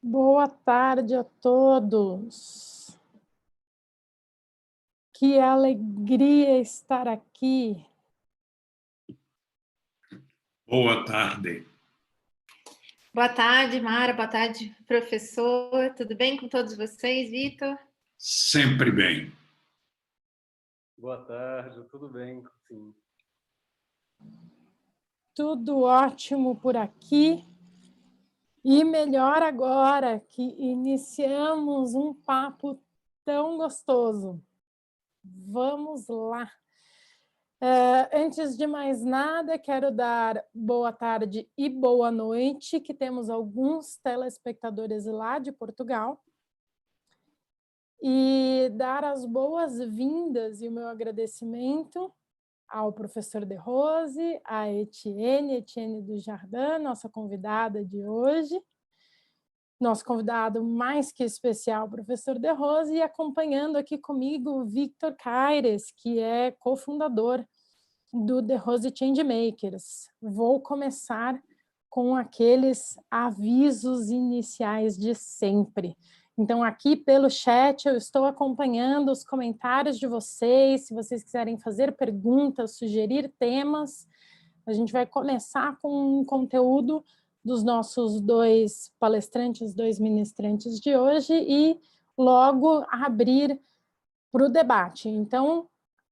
Boa tarde a todos. Que alegria estar aqui. Boa tarde. Boa tarde, Mara. Boa tarde, professor. Tudo bem com todos vocês, Vitor? Sempre bem. Boa tarde, tudo bem? Sim. Tudo ótimo por aqui. E melhor agora que iniciamos um papo tão gostoso. Vamos lá. Antes de mais nada, quero dar boa tarde e boa noite, que temos alguns telespectadores lá de Portugal. E dar as boas-vindas e o meu agradecimento ao professor De Rose, a Etienne do Jardim, nossa convidada de hoje, nosso convidado mais que especial, professor De Rose, e acompanhando aqui comigo o Victor Caires, que é cofundador do De Rose Changemakers. Vou começar com aqueles avisos iniciais de sempre. Então, aqui pelo chat, eu estou acompanhando os comentários de vocês. Se vocês quiserem fazer perguntas, sugerir temas, a gente vai começar com um conteúdo dos nossos dois palestrantes, dois ministrantes de hoje, e logo abrir para o debate. Então,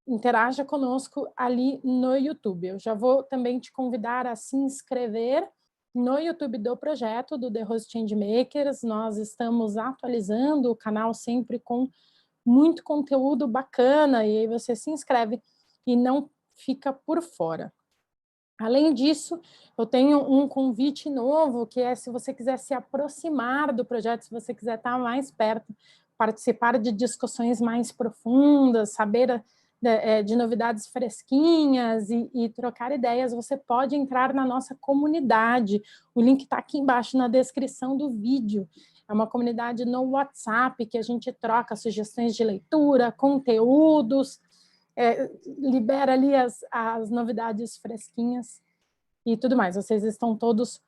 interaja conosco ali no YouTube. Eu já vou também te convidar a se inscrever no YouTube do projeto, do The Rose Changemakers. Nós estamos atualizando o canal sempre com muito conteúdo bacana, e aí você se inscreve e não fica por fora. Além disso, eu tenho um convite novo, que é se você quiser se aproximar do projeto, se você quiser estar mais perto, participar de discussões mais profundas, saber de novidades fresquinhas e trocar ideias, você pode entrar na nossa comunidade. O link está aqui embaixo na descrição do vídeo. É uma comunidade no WhatsApp que a gente troca sugestões de leitura, conteúdos, libera ali as novidades fresquinhas e tudo mais. Vocês estão todos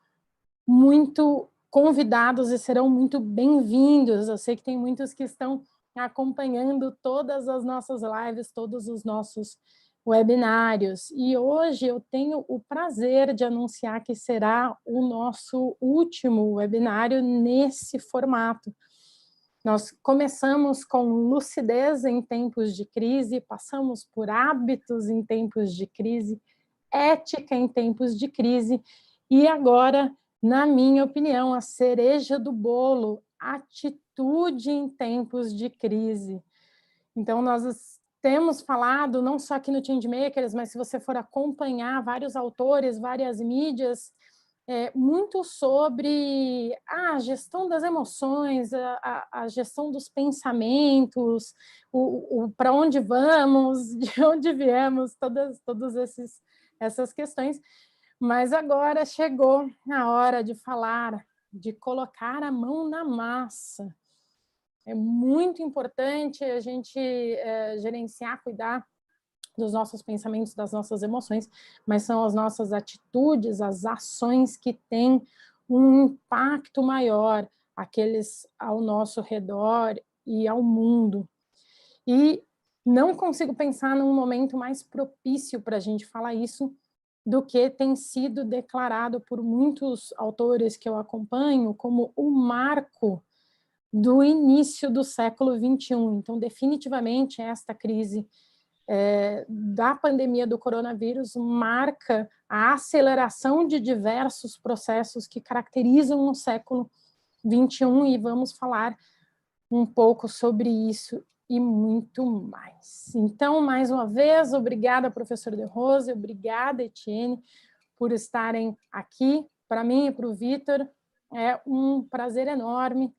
muito convidados e serão muito bem-vindos. Eu sei que tem muitos que estão acompanhando todas as nossas lives, todos os nossos webinários. E hoje eu tenho o prazer de anunciar que será o nosso último webinário nesse formato. Nós começamos com lucidez em tempos de crise, passamos por hábitos em tempos de crise, ética em tempos de crise, e agora, na minha opinião, a cereja do bolo, atitude em tempos de crise. Então, nós temos falado, não só aqui no Changemakers, mas se você for acompanhar vários autores, várias mídias, muito sobre a gestão das emoções, a gestão dos pensamentos, para onde vamos, de onde viemos, todas essas questões. Mas agora chegou a hora de falar, de colocar a mão na massa. É muito importante a gente gerenciar, cuidar dos nossos pensamentos, das nossas emoções, mas são as nossas atitudes, as ações que têm um impacto maior, aqueles ao nosso redor e ao mundo. E não consigo pensar num momento mais propício para a gente falar isso do que tem sido declarado por muitos autores que eu acompanho como o marco do início do século XXI. Então, definitivamente, esta crise da pandemia do coronavírus marca a aceleração de diversos processos que caracterizam o século XXI, e vamos falar um pouco sobre isso e muito mais. Então, mais uma vez, obrigada, professor De Rose, obrigada, Etienne, por estarem aqui. Para mim e para o Vitor, é um prazer enorme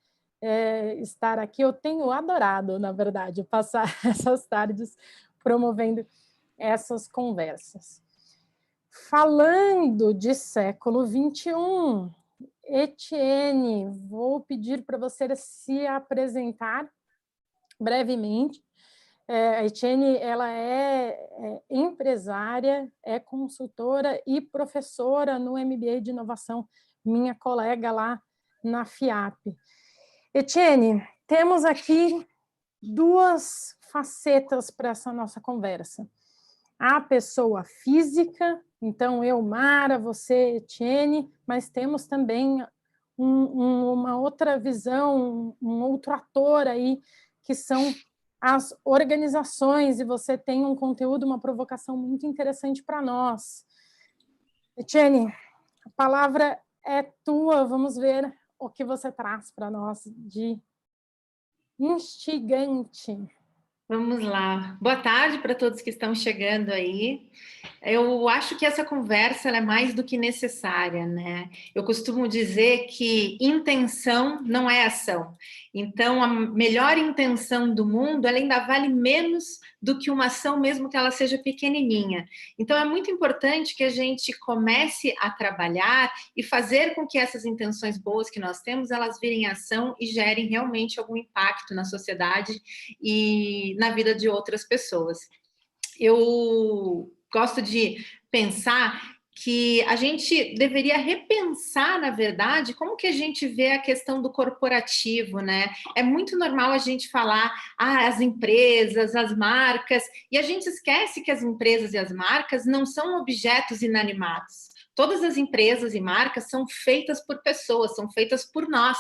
estar aqui. Eu tenho adorado, na verdade, passar essas tardes promovendo essas conversas. Falando de século XXI, Etienne, vou pedir para você se apresentar brevemente. A Etienne, ela é empresária, é consultora e professora no MBA de Inovação, minha colega lá na FIAP. Etienne, temos aqui duas facetas para essa nossa conversa. A pessoa física, então eu, Mara, você, Etienne, mas temos também uma outra visão, um outro ator aí, que são as organizações, e você tem um conteúdo, uma provocação muito interessante para nós. Etienne, a palavra é tua, vamos ver o que você traz para nós de instigante. Vamos lá. Boa tarde para todos que estão chegando aí. Eu acho que essa conversa ela é mais do que necessária, né? Eu costumo dizer que intenção não é ação. Então, a melhor intenção do mundo, ela ainda vale menos do que uma ação, mesmo que ela seja pequenininha. Então, é muito importante que a gente comece a trabalhar e fazer com que essas intenções boas que nós temos, elas virem ação e gerem realmente algum impacto na sociedade e na vida de outras pessoas. Eu gosto de pensar que a gente deveria repensar, na verdade, como que a gente vê a questão do corporativo, né? É muito normal a gente falar, as empresas, as marcas, e a gente esquece que as empresas e as marcas não são objetos inanimados. Todas as empresas e marcas são feitas por pessoas, são feitas por nós.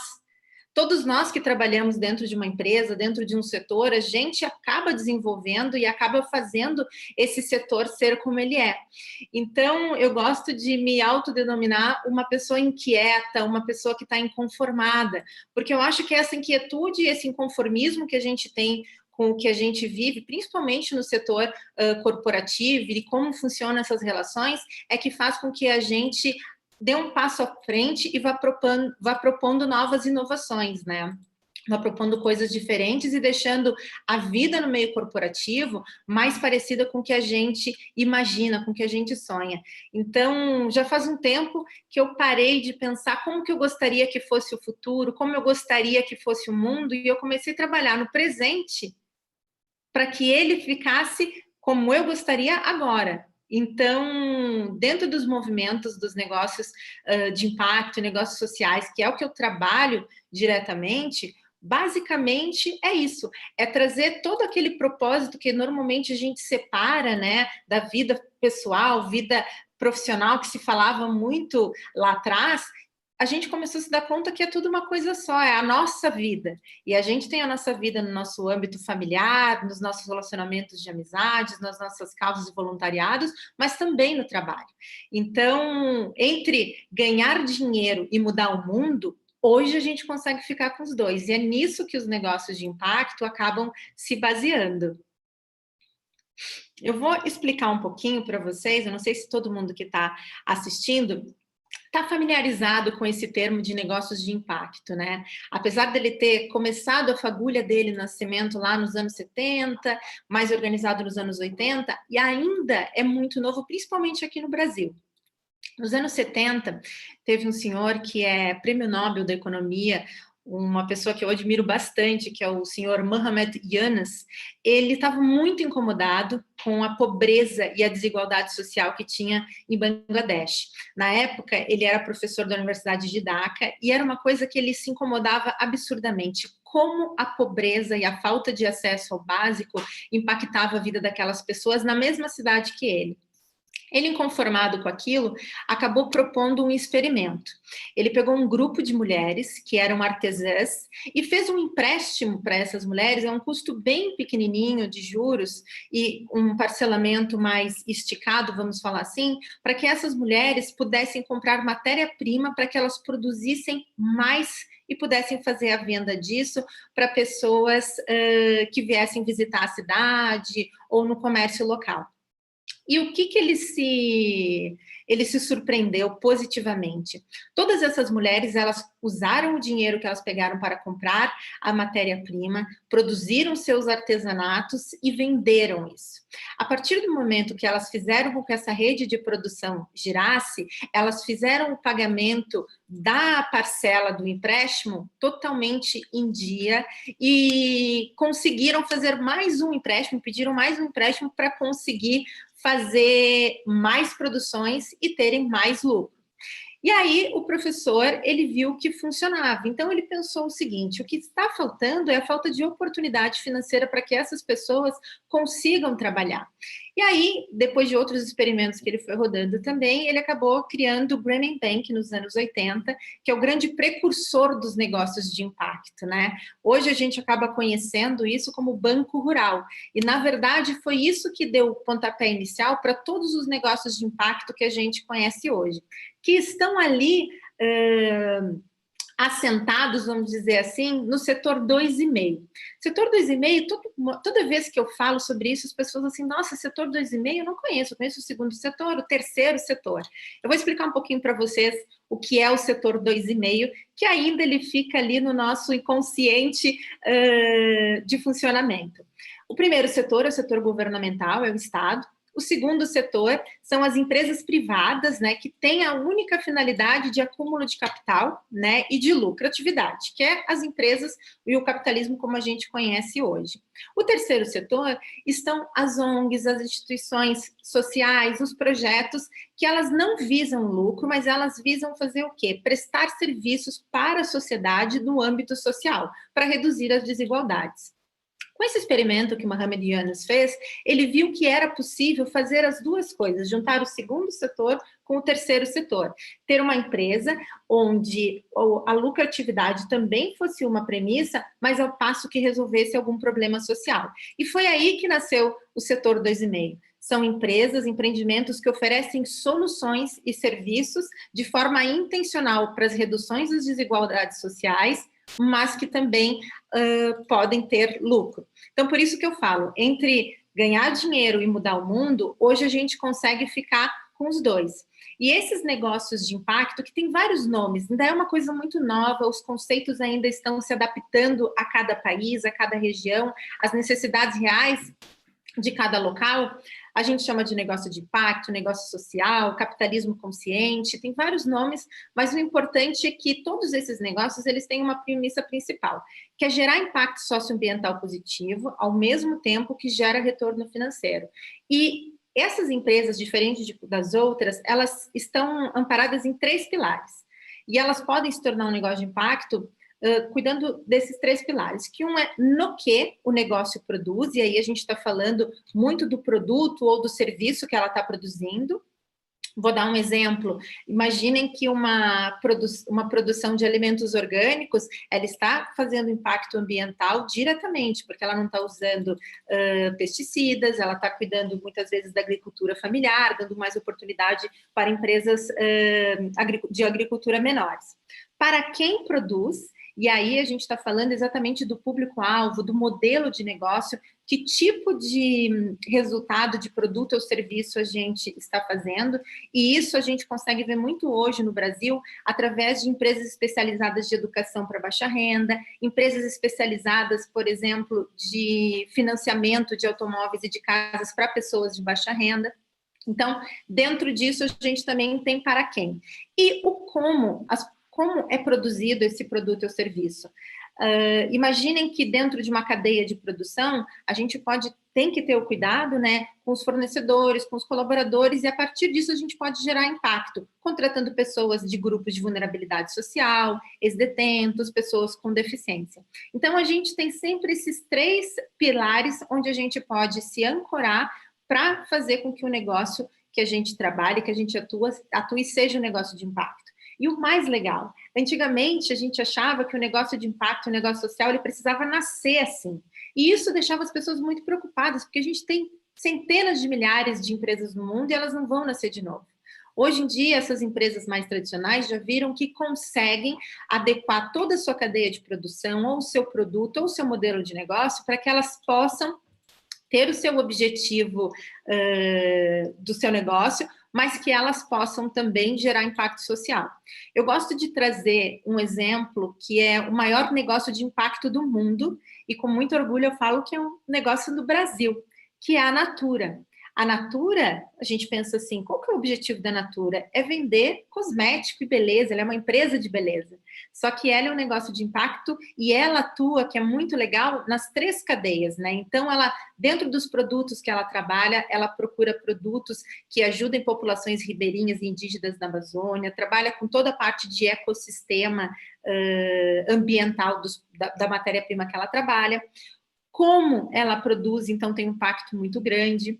Todos nós que trabalhamos dentro de uma empresa, dentro de um setor, a gente acaba desenvolvendo e acaba fazendo esse setor ser como ele é. Então, eu gosto de me autodenominar uma pessoa inquieta, uma pessoa que está inconformada, porque eu acho que essa inquietude e esse inconformismo que a gente tem com o que a gente vive, principalmente no setor corporativo e como funcionam essas relações, é que faz com que a gente dê um passo à frente e vá propondo novas inovações, né? Vá propondo coisas diferentes e deixando a vida no meio corporativo mais parecida com o que a gente imagina, com o que a gente sonha. Então, já faz um tempo que eu parei de pensar como que eu gostaria que fosse o futuro, como eu gostaria que fosse o mundo, e eu comecei a trabalhar no presente para que ele ficasse como eu gostaria agora. Então, dentro dos movimentos dos negócios de impacto, negócios sociais, que é o que eu trabalho diretamente, basicamente é isso, é trazer todo aquele propósito que normalmente a gente separa, né, da vida pessoal, vida profissional, que se falava muito lá atrás. A gente começou a se dar conta que é tudo uma coisa só, é a nossa vida. E a gente tem a nossa vida no nosso âmbito familiar, nos nossos relacionamentos de amizades, nas nossas causas e voluntariados, mas também no trabalho. Então, entre ganhar dinheiro e mudar o mundo, hoje a gente consegue ficar com os dois. E é nisso que os negócios de impacto acabam se baseando. Eu vou explicar um pouquinho para vocês, eu não sei se todo mundo que está assistindo está familiarizado com esse termo de negócios de impacto, né? Apesar dele ter começado a fagulha dele, nascimento lá nos anos 70, mais organizado nos anos 80, e ainda é muito novo, principalmente aqui no Brasil. Nos anos 70, teve um senhor que é prêmio Nobel da Economia, uma pessoa que eu admiro bastante, que é o senhor Muhammad Yunus. Ele estava muito incomodado com a pobreza e a desigualdade social que tinha em Bangladesh. Na época, ele era professor da Universidade de Dhaka e era uma coisa que ele se incomodava absurdamente. Como a pobreza e a falta de acesso ao básico impactava a vida daquelas pessoas na mesma cidade que ele. Ele, inconformado com aquilo, acabou propondo um experimento. Ele pegou um grupo de mulheres que eram artesãs e fez um empréstimo para essas mulheres a um custo bem pequenininho de juros e um parcelamento mais esticado, vamos falar assim, para que essas mulheres pudessem comprar matéria-prima para que elas produzissem mais e pudessem fazer a venda disso para pessoas que viessem visitar a cidade ou no comércio local. E o que ele se surpreendeu positivamente? Todas essas mulheres, elas usaram o dinheiro que elas pegaram para comprar a matéria-prima, produziram seus artesanatos e venderam isso. A partir do momento que elas fizeram com que essa rede de produção girasse, elas fizeram o pagamento da parcela do empréstimo totalmente em dia e conseguiram fazer mais um empréstimo, pediram mais um empréstimo para conseguir fazer mais produções e terem mais lucro. E aí o professor, ele viu que funcionava. Então ele pensou o seguinte, o que está faltando é a falta de oportunidade financeira para que essas pessoas consigam trabalhar. E aí, depois de outros experimentos que ele foi rodando também, ele acabou criando o Grameen Bank nos anos 80, que é o grande precursor dos negócios de impacto, né? Hoje a gente acaba conhecendo isso como Banco Rural. E, na verdade, foi isso que deu o pontapé inicial para todos os negócios de impacto que a gente conhece hoje, que estão ali assentados, vamos dizer assim, no setor 2,5. Setor 2,5, toda vez que eu falo sobre isso, as pessoas assim, nossa, setor 2,5 eu não conheço, eu conheço o segundo setor, o terceiro setor. Eu vou explicar um pouquinho para vocês o que é o setor 2,5, que ainda ele fica ali no nosso inconsciente de funcionamento. O primeiro setor é o setor governamental, é o Estado. O segundo setor são as empresas privadas, né, que têm a única finalidade de acúmulo de capital, né, e de lucratividade, que é as empresas e o capitalismo como a gente conhece hoje. O terceiro setor estão as ONGs, as instituições sociais, os projetos que elas não visam lucro, mas elas visam fazer o quê? Prestar serviços para a sociedade no âmbito social, para reduzir as desigualdades. Com esse experimento que Mohamed Yunus fez, ele viu que era possível fazer as duas coisas, juntar o segundo setor com o terceiro setor. Ter uma empresa onde a lucratividade também fosse uma premissa, mas ao passo que resolvesse algum problema social. E foi aí que nasceu o setor 2,5. São empresas, empreendimentos que oferecem soluções e serviços de forma intencional para as reduções das desigualdades sociais, mas que também podem ter lucro. Então, por isso que eu falo, entre ganhar dinheiro e mudar o mundo, hoje a gente consegue ficar com os dois. E esses negócios de impacto, que tem vários nomes, ainda é uma coisa muito nova, os conceitos ainda estão se adaptando a cada país, a cada região, às necessidades reais de cada local. A gente chama de negócio de impacto, negócio social, capitalismo consciente, tem vários nomes, mas o importante é que todos esses negócios, eles têm uma premissa principal, que é gerar impacto socioambiental positivo, ao mesmo tempo que gera retorno financeiro. E essas empresas, diferentes das outras, elas estão amparadas em 3 pilares. E elas podem se tornar um negócio de impacto cuidando desses 3 pilares, que um é no que o negócio produz, e aí a gente está falando muito do produto ou do serviço que ela está produzindo. Vou dar um exemplo. Imaginem que uma produção de alimentos orgânicos, ela está fazendo impacto ambiental diretamente, porque ela não está usando pesticidas, ela está cuidando muitas vezes da agricultura familiar, dando mais oportunidade para empresas de agricultura menores. Para quem produz, e aí a gente está falando exatamente do público-alvo, do modelo de negócio, que tipo de resultado de produto ou serviço a gente está fazendo, e isso a gente consegue ver muito hoje no Brasil, através de empresas especializadas de educação para baixa renda, empresas especializadas, por exemplo, de financiamento de automóveis e de casas para pessoas de baixa renda. Então, dentro disso, a gente também tem para quem. E o como é produzido esse produto ou serviço. Imaginem que dentro de uma cadeia de produção, a gente tem que ter o cuidado, né, com os fornecedores, com os colaboradores, e a partir disso a gente pode gerar impacto, contratando pessoas de grupos de vulnerabilidade social, ex-detentos, pessoas com deficiência. Então, a gente tem sempre esses 3 pilares onde a gente pode se ancorar para fazer com que o negócio que a gente trabalhe, que a gente atue seja um negócio de impacto. E o mais legal, antigamente a gente achava que o negócio de impacto, o negócio social, ele precisava nascer assim. E isso deixava as pessoas muito preocupadas, porque a gente tem centenas de milhares de empresas no mundo e elas não vão nascer de novo. Hoje em dia, essas empresas mais tradicionais já viram que conseguem adequar toda a sua cadeia de produção, ou o seu produto, ou o seu modelo de negócio, para que elas possam ter o seu objetivo do seu negócio, mas que elas possam também gerar impacto social. Eu gosto de trazer um exemplo que é o maior negócio de impacto do mundo, e com muito orgulho eu falo que é um negócio do Brasil, que é a Natura. A Natura, a gente pensa assim, qual que é o objetivo da Natura? É vender cosmético e beleza, ela é uma empresa de beleza. Só que ela é um negócio de impacto e ela atua, que é muito legal, nas 3 cadeias, né? Então, ela, dentro dos produtos que ela trabalha, ela procura produtos que ajudem populações ribeirinhas e indígenas da Amazônia, trabalha com toda a parte de ecossistema ambiental da matéria-prima que ela trabalha. Como ela produz, então, tem um impacto muito grande.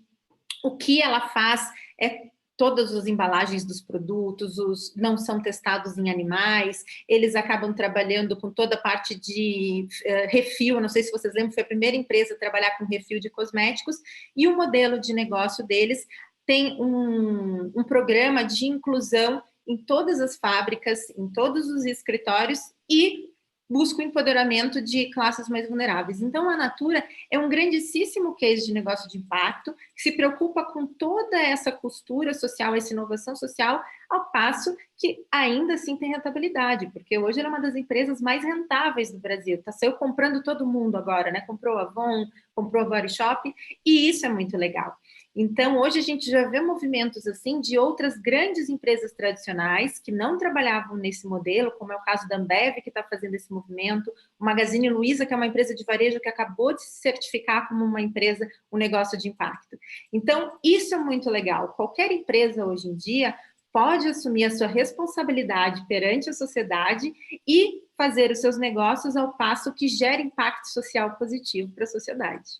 O que ela faz é todas as embalagens dos produtos, não são testados em animais, eles acabam trabalhando com toda a parte de refil, não sei se vocês lembram, foi a primeira empresa a trabalhar com refil de cosméticos, e o modelo de negócio deles tem um programa de inclusão em todas as fábricas, em todos os escritórios, e busca o empoderamento de classes mais vulneráveis. Então, a Natura é um grandíssimo case de negócio de impacto, que se preocupa com toda essa costura social, essa inovação social, ao passo que ainda assim tem rentabilidade, porque hoje ela é uma das empresas mais rentáveis do Brasil. Saiu comprando todo mundo agora, né? Comprou a Avon, comprou a Body Shop, e isso é muito legal. Então, hoje a gente já vê movimentos assim de outras grandes empresas tradicionais que não trabalhavam nesse modelo, como é o caso da Ambev, que está fazendo esse movimento, o Magazine Luiza, que é uma empresa de varejo que acabou de se certificar como uma empresa, um negócio de impacto. Então, isso é muito legal. Qualquer empresa hoje em dia pode assumir a sua responsabilidade perante a sociedade e fazer os seus negócios ao passo que gera impacto social positivo para a sociedade.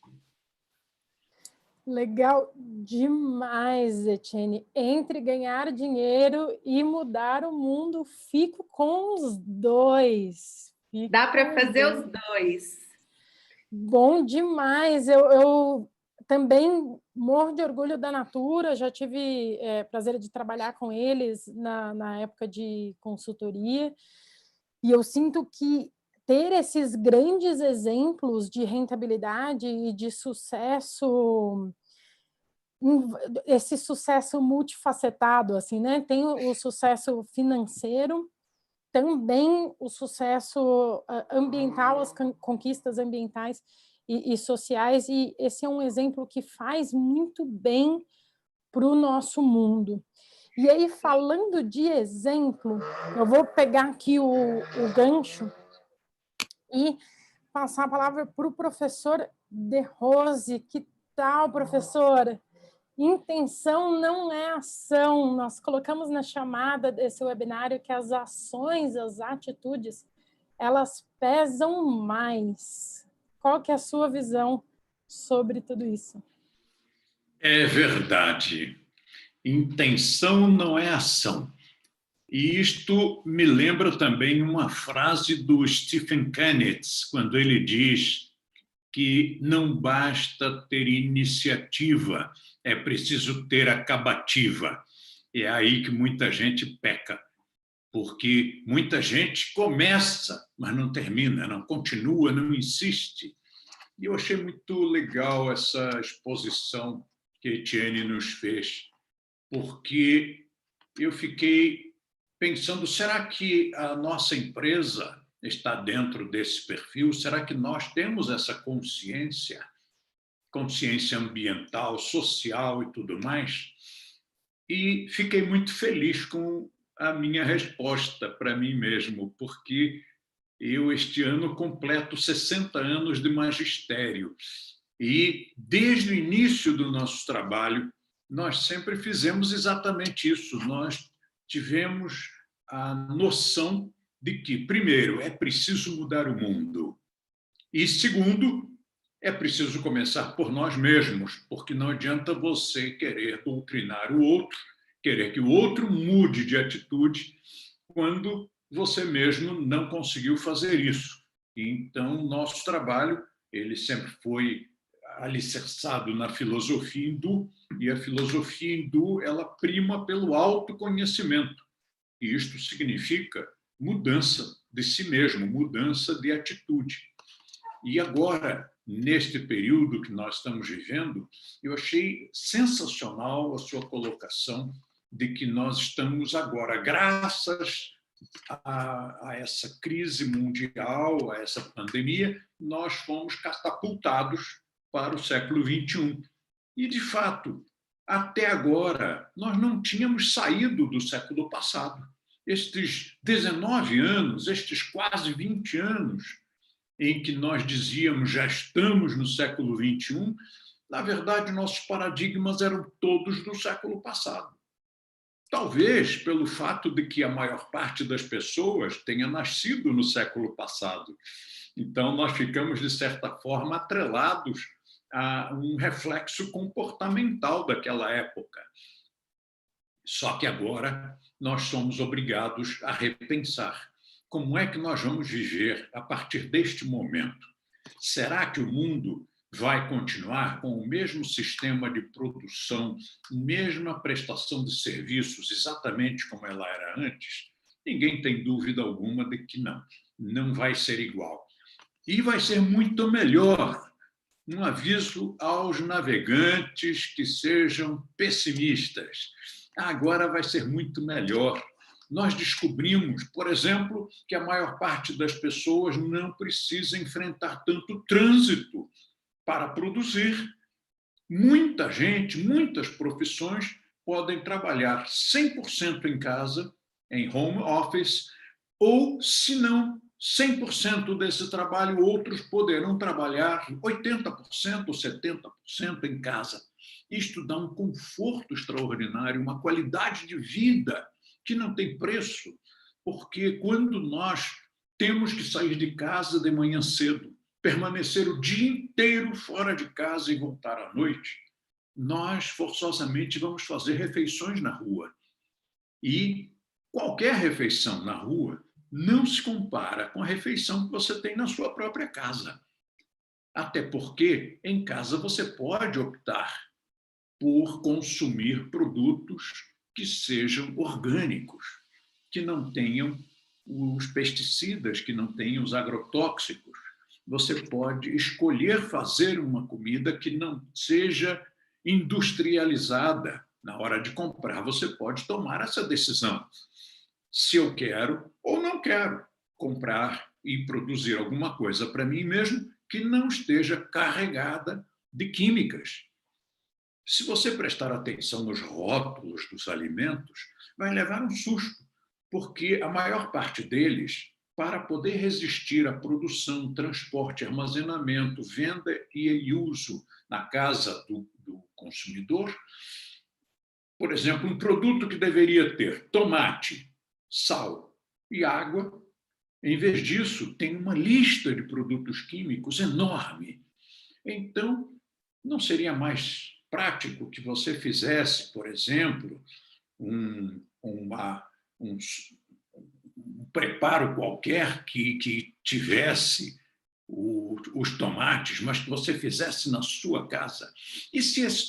Legal demais, Etienne. Entre ganhar dinheiro e mudar o mundo, fico com os dois. Dá para fazer os dois. Bom demais. Eu também morro de orgulho da Natura, já tive prazer de trabalhar com eles na época de consultoria, e eu sinto que ter esses grandes exemplos de rentabilidade e de sucesso, esse sucesso multifacetado, assim, né? Tem o sucesso financeiro, também o sucesso ambiental, as conquistas ambientais e sociais, e esse é um exemplo que faz muito bem para o nosso mundo. E aí, falando de exemplo, eu vou pegar aqui o gancho e passar a palavra para o professor De Rose. Que tal, professor? Intenção não é ação. Nós colocamos na chamada desse webinário que as ações, as atitudes, elas pesam mais. Qual que é a sua visão sobre tudo isso? É verdade. Intenção não é ação. E isto me lembra também uma frase do Stephen Kennedy, quando ele diz que não basta ter iniciativa, é preciso ter acabativa. É aí que muita gente peca, porque muita gente começa, mas não termina, não continua, não insiste. E eu achei muito legal essa exposição que a Etienne nos fez, porque eu fiquei pensando, será que a nossa empresa está dentro desse perfil? Será que nós temos essa consciência ambiental, social e tudo mais? E fiquei muito feliz com a minha resposta para mim mesmo, porque eu, este ano, completo 60 anos de magistério. E, desde o início do nosso trabalho, nós sempre fizemos exatamente isso. Nós tivemos a noção de que, primeiro, é preciso mudar o mundo. E, segundo, é preciso começar por nós mesmos, porque não adianta você querer doutrinar o outro, querer que o outro mude de atitude, quando você mesmo não conseguiu fazer isso. Então, nosso trabalho, ele sempre foi alicerçado na filosofia hindu, e a filosofia hindu, ela prima pelo autoconhecimento. E isto significa mudança de si mesmo, mudança de atitude. E agora, neste período que nós estamos vivendo, eu achei sensacional a sua colocação de que nós estamos agora, graças a essa crise mundial, a essa pandemia, nós fomos catapultados para o século XXI. E, de fato, até agora, nós não tínhamos saído do século passado. Estes 19 anos, estes quase 20 anos, em que nós dizíamos já estamos no século XXI, na verdade, nossos paradigmas eram todos do século passado. Talvez pelo fato de que a maior parte das pessoas tenha nascido no século passado. Então, nós ficamos, de certa forma, atrelados a um reflexo comportamental daquela época. Só que agora nós somos obrigados a repensar como é que nós vamos viver a partir deste momento. Será que o mundo vai continuar com o mesmo sistema de produção, mesma prestação de serviços, exatamente como ela era antes? Ninguém tem dúvida alguma de que não vai ser igual. E vai ser muito melhor. Um aviso aos navegantes que sejam pessimistas. Agora vai ser muito melhor. Nós descobrimos, por exemplo, que a maior parte das pessoas não precisa enfrentar tanto trânsito para produzir. Muita gente, muitas profissões podem trabalhar 100% em casa, em home office, ou, se não, 100% desse trabalho, outros poderão trabalhar 80% ou 70% em casa. Isto dá um conforto extraordinário, uma qualidade de vida que não tem preço, porque quando nós temos que sair de casa de manhã cedo, permanecer o dia inteiro fora de casa e voltar à noite, nós forçosamente vamos fazer refeições na rua. E qualquer refeição na rua não se compara com a refeição que você tem na sua própria casa. Até porque, em casa, você pode optar por consumir produtos que sejam orgânicos, que não tenham os pesticidas, que não tenham os agrotóxicos. Você pode escolher fazer uma comida que não seja industrializada. Na hora de comprar, você pode tomar essa decisão. Se eu quero ou não quero comprar e produzir alguma coisa para mim mesmo que não esteja carregada de químicas. Se você prestar atenção nos rótulos dos alimentos, vai levar um susto, porque a maior parte deles, para poder resistir à produção, transporte, armazenamento, venda e uso na casa do consumidor, por exemplo, um produto que deveria ter tomate, sal e água, em vez disso, tem uma lista de produtos químicos enorme. Então, não seria mais prático que você fizesse, por exemplo, um preparo qualquer que tivesse os tomates, mas que você fizesse na sua casa? E se esses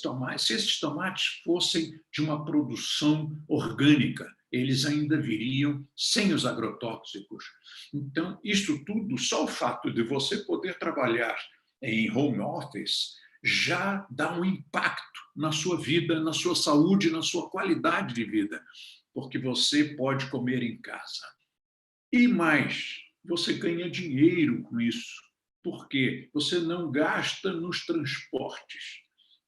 tomates fossem de uma produção orgânica, eles ainda viriam sem os agrotóxicos. Então, isso tudo, só o fato de você poder trabalhar em home office já dá um impacto na sua vida, na sua saúde, na sua qualidade de vida, porque você pode comer em casa. E mais, você ganha dinheiro com isso, porque você não gasta nos transportes.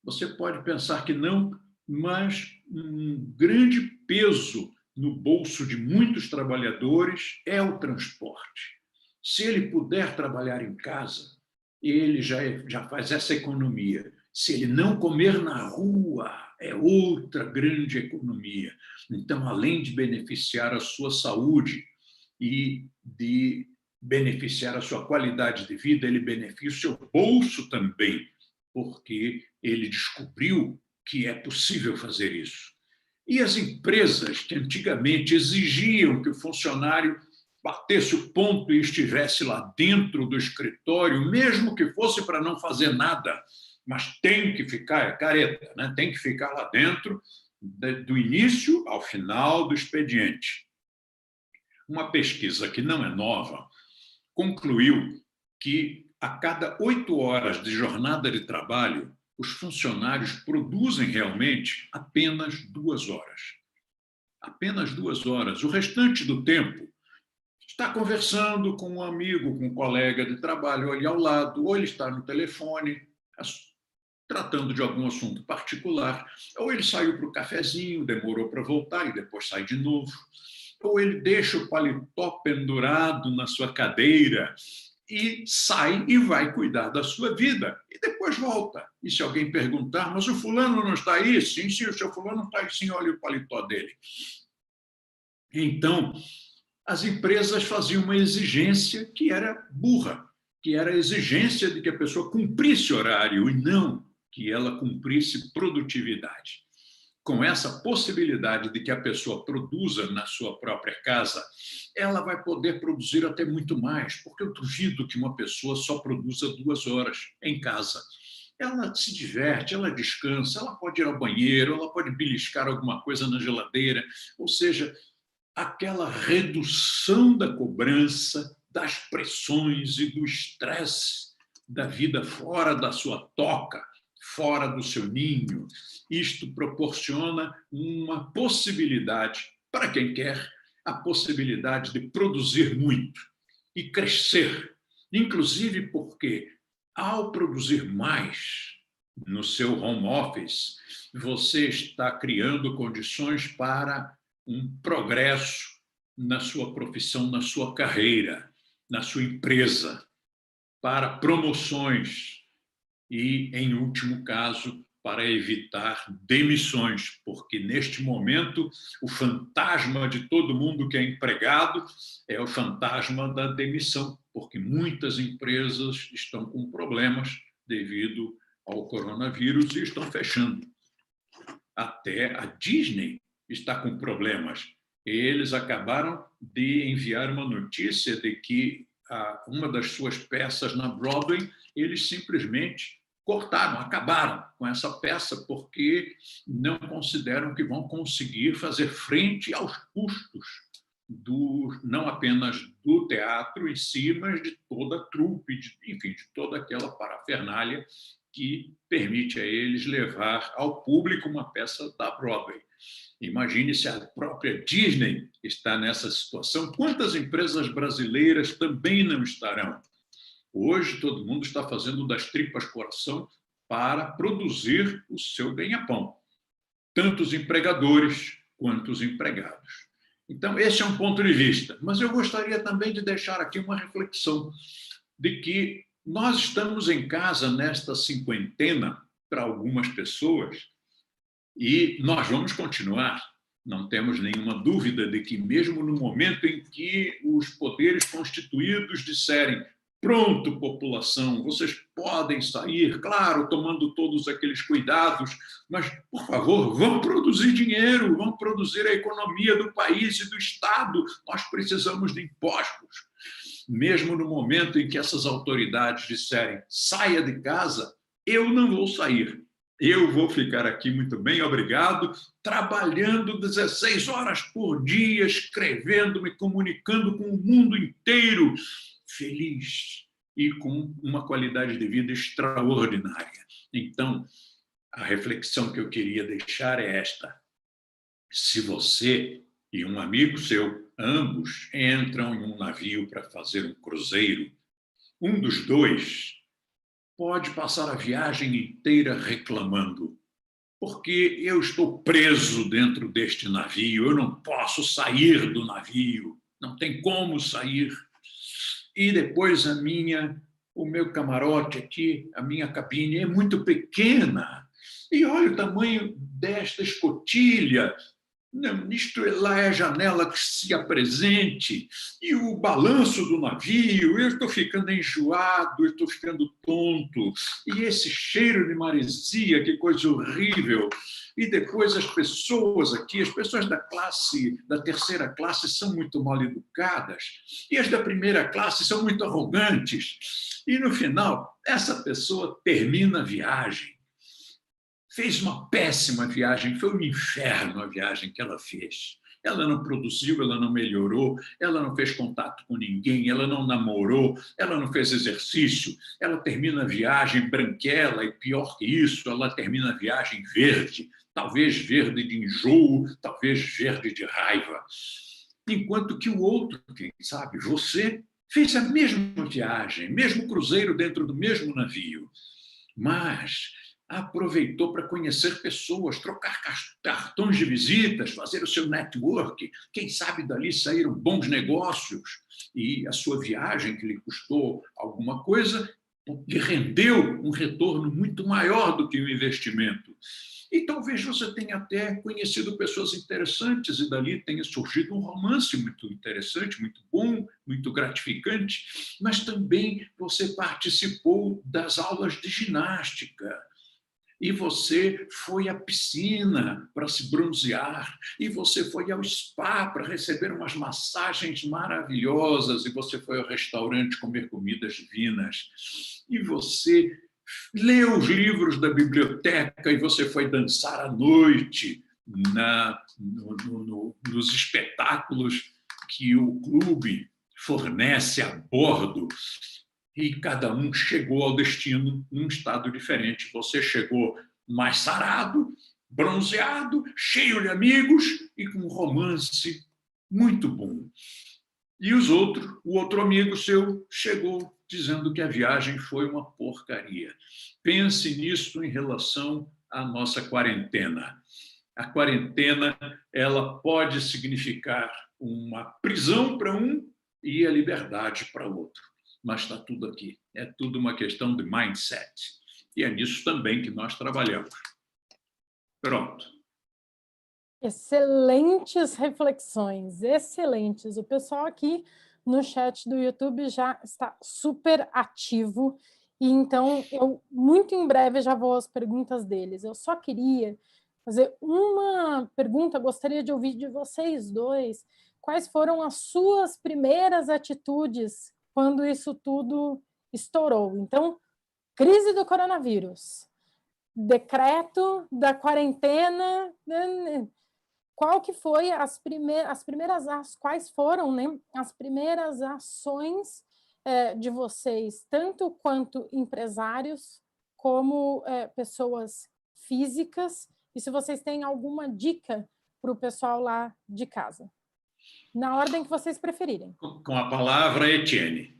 Você pode pensar que não, mas um grande peso no bolso de muitos trabalhadores é o transporte. Se ele puder trabalhar em casa, ele já faz essa economia. Se ele não comer na rua, é outra grande economia. Então, além de beneficiar a sua saúde e de beneficiar a sua qualidade de vida, ele beneficia o seu bolso também, porque ele descobriu que é possível fazer isso. E as empresas que antigamente exigiam que o funcionário batesse o ponto e estivesse lá dentro do escritório, mesmo que fosse para não fazer nada, mas tem que ficar, é careta, né? Tem que ficar lá dentro do início ao final do expediente. Uma pesquisa que não é nova concluiu que a cada 8 horas de jornada de trabalho, os funcionários produzem realmente apenas 2 horas. Apenas 2 horas. O restante do tempo está conversando com um amigo, com um colega de trabalho ali ao lado, ou ele está no telefone. tratando de algum assunto particular, ou ele saiu para o cafezinho, demorou para voltar e depois sai de novo, ou ele deixa o paletó pendurado na sua cadeira e sai e vai cuidar da sua vida, e depois volta. E se alguém perguntar, mas o fulano não está aí? Sim, sim, o seu fulano está aí, sim, olha o paletó dele. Então, as empresas faziam uma exigência que era burra, que era a exigência de que a pessoa cumprisse horário e não que ela cumprisse produtividade. Com essa possibilidade de que a pessoa produza na sua própria casa, ela vai poder produzir até muito mais, porque eu duvido que uma pessoa só produza 2 horas em casa. Ela se diverte, ela descansa, ela pode ir ao banheiro, ela pode beliscar alguma coisa na geladeira, ou seja, aquela redução da cobrança, das pressões e do estresse da vida fora da sua toca, fora do seu ninho. Isto proporciona uma possibilidade, para quem quer, a possibilidade de produzir muito e crescer, inclusive porque, ao produzir mais no seu home office, você está criando condições para um progresso na sua profissão, na sua carreira, na sua empresa, para promoções e, em último caso, para evitar demissões, porque, neste momento, o fantasma de todo mundo que é empregado é o fantasma da demissão, porque muitas empresas estão com problemas devido ao coronavírus e estão fechando. Até a Disney está com problemas. Eles acabaram de enviar uma notícia de que uma das suas peças na Broadway, eles simplesmente cortaram, acabaram com essa peça porque não consideram que vão conseguir fazer frente aos custos não apenas do teatro em si, mas de toda a trupe, enfim, de toda aquela parafernália que permite a eles levar ao público uma peça da Broadway. Imagine se a própria Disney está nessa situação, quantas empresas brasileiras também não estarão? Hoje, todo mundo está fazendo das tripas coração para produzir o seu ganha-pão, tanto os empregadores quanto os empregados. Então, esse é um ponto de vista. Mas eu gostaria também de deixar aqui uma reflexão de que nós estamos em casa nesta cinquentena, para algumas pessoas, e nós vamos continuar. Não temos nenhuma dúvida de que, mesmo no momento em que os poderes constituídos disserem pronto, população, vocês podem sair, claro, tomando todos aqueles cuidados, mas, por favor, vão produzir dinheiro, vão produzir a economia do país e do Estado. Nós precisamos de impostos. Mesmo no momento em que essas autoridades disserem saia de casa, eu não vou sair. Eu vou ficar aqui muito bem, obrigado, trabalhando 16 horas por dia, escrevendo, me comunicando com o mundo inteiro, feliz e com uma qualidade de vida extraordinária. Então, a reflexão que eu queria deixar é esta. Se você e um amigo seu, ambos, entram em um navio para fazer um cruzeiro, um dos dois pode passar a viagem inteira reclamando, porque eu estou preso dentro deste navio, eu não posso sair do navio, não tem como sair. E depois o meu camarote aqui, a minha cabine é muito pequena. E olha o tamanho desta escotilha. Isto lá é a janela que se apresente, e o balanço do navio, eu estou ficando enjoado, eu estou ficando tonto, e esse cheiro de maresia, que coisa horrível. E depois as pessoas aqui, as pessoas da terceira classe são muito mal educadas, e as da primeira classe são muito arrogantes. E no final, essa pessoa termina a viagem. Fez uma péssima viagem, foi um inferno a viagem que ela fez. Ela não produziu, ela não melhorou, ela não fez contato com ninguém, ela não namorou, ela não fez exercício, ela termina a viagem branquela e, pior que isso, ela termina a viagem verde, talvez verde de enjoo, talvez verde de raiva. Enquanto que o outro, quem sabe, você, fez a mesma viagem, mesmo cruzeiro dentro do mesmo navio, mas aproveitou para conhecer pessoas, trocar cartões de visitas, fazer o seu network, quem sabe dali saíram bons negócios, e a sua viagem, que lhe custou alguma coisa, lhe rendeu um retorno muito maior do que o investimento. E talvez você tenha até conhecido pessoas interessantes e dali tenha surgido um romance muito interessante, muito bom, muito gratificante, mas também você participou das aulas de ginástica, e você foi à piscina para se bronzear, e você foi ao spa para receber umas massagens maravilhosas, e você foi ao restaurante comer comidas divinas, e você leu os livros da biblioteca, e você foi dançar à noite nos espetáculos que o clube fornece a bordo. E cada um chegou ao destino num estado diferente. Você chegou mais sarado, bronzeado, cheio de amigos e com um romance muito bom. E o outro amigo seu chegou dizendo que a viagem foi uma porcaria. Pense nisso em relação à nossa quarentena. A quarentena, ela pode significar uma prisão para um e a liberdade para outro. Mas está tudo aqui. É tudo uma questão de mindset. E é nisso também que nós trabalhamos. Pronto. Excelentes reflexões, excelentes. O pessoal aqui no chat do YouTube já está super ativo, e então eu muito em breve já vou às perguntas deles. Eu só queria fazer uma pergunta, gostaria de ouvir de vocês dois, quais foram as suas primeiras atitudes quando isso tudo estourou. Então, crise do coronavírus, decreto da quarentena, qual que foi quais foram, né, as primeiras ações de vocês, tanto quanto empresários, como pessoas físicas, e se vocês têm alguma dica para o pessoal lá de casa, na ordem que vocês preferirem. Com a palavra, Etienne.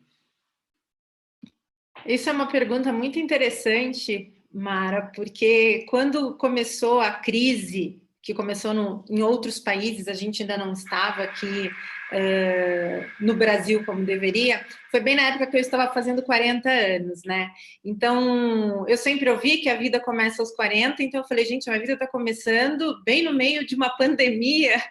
Isso é uma pergunta muito interessante, Mara, porque quando começou a crise, que começou em outros países, a gente ainda não estava aqui no Brasil como deveria, foi bem na época que eu estava fazendo 40 anos, né? Então, eu sempre ouvi que a vida começa aos 40, então eu falei, gente, a minha vida está começando bem no meio de uma pandemia.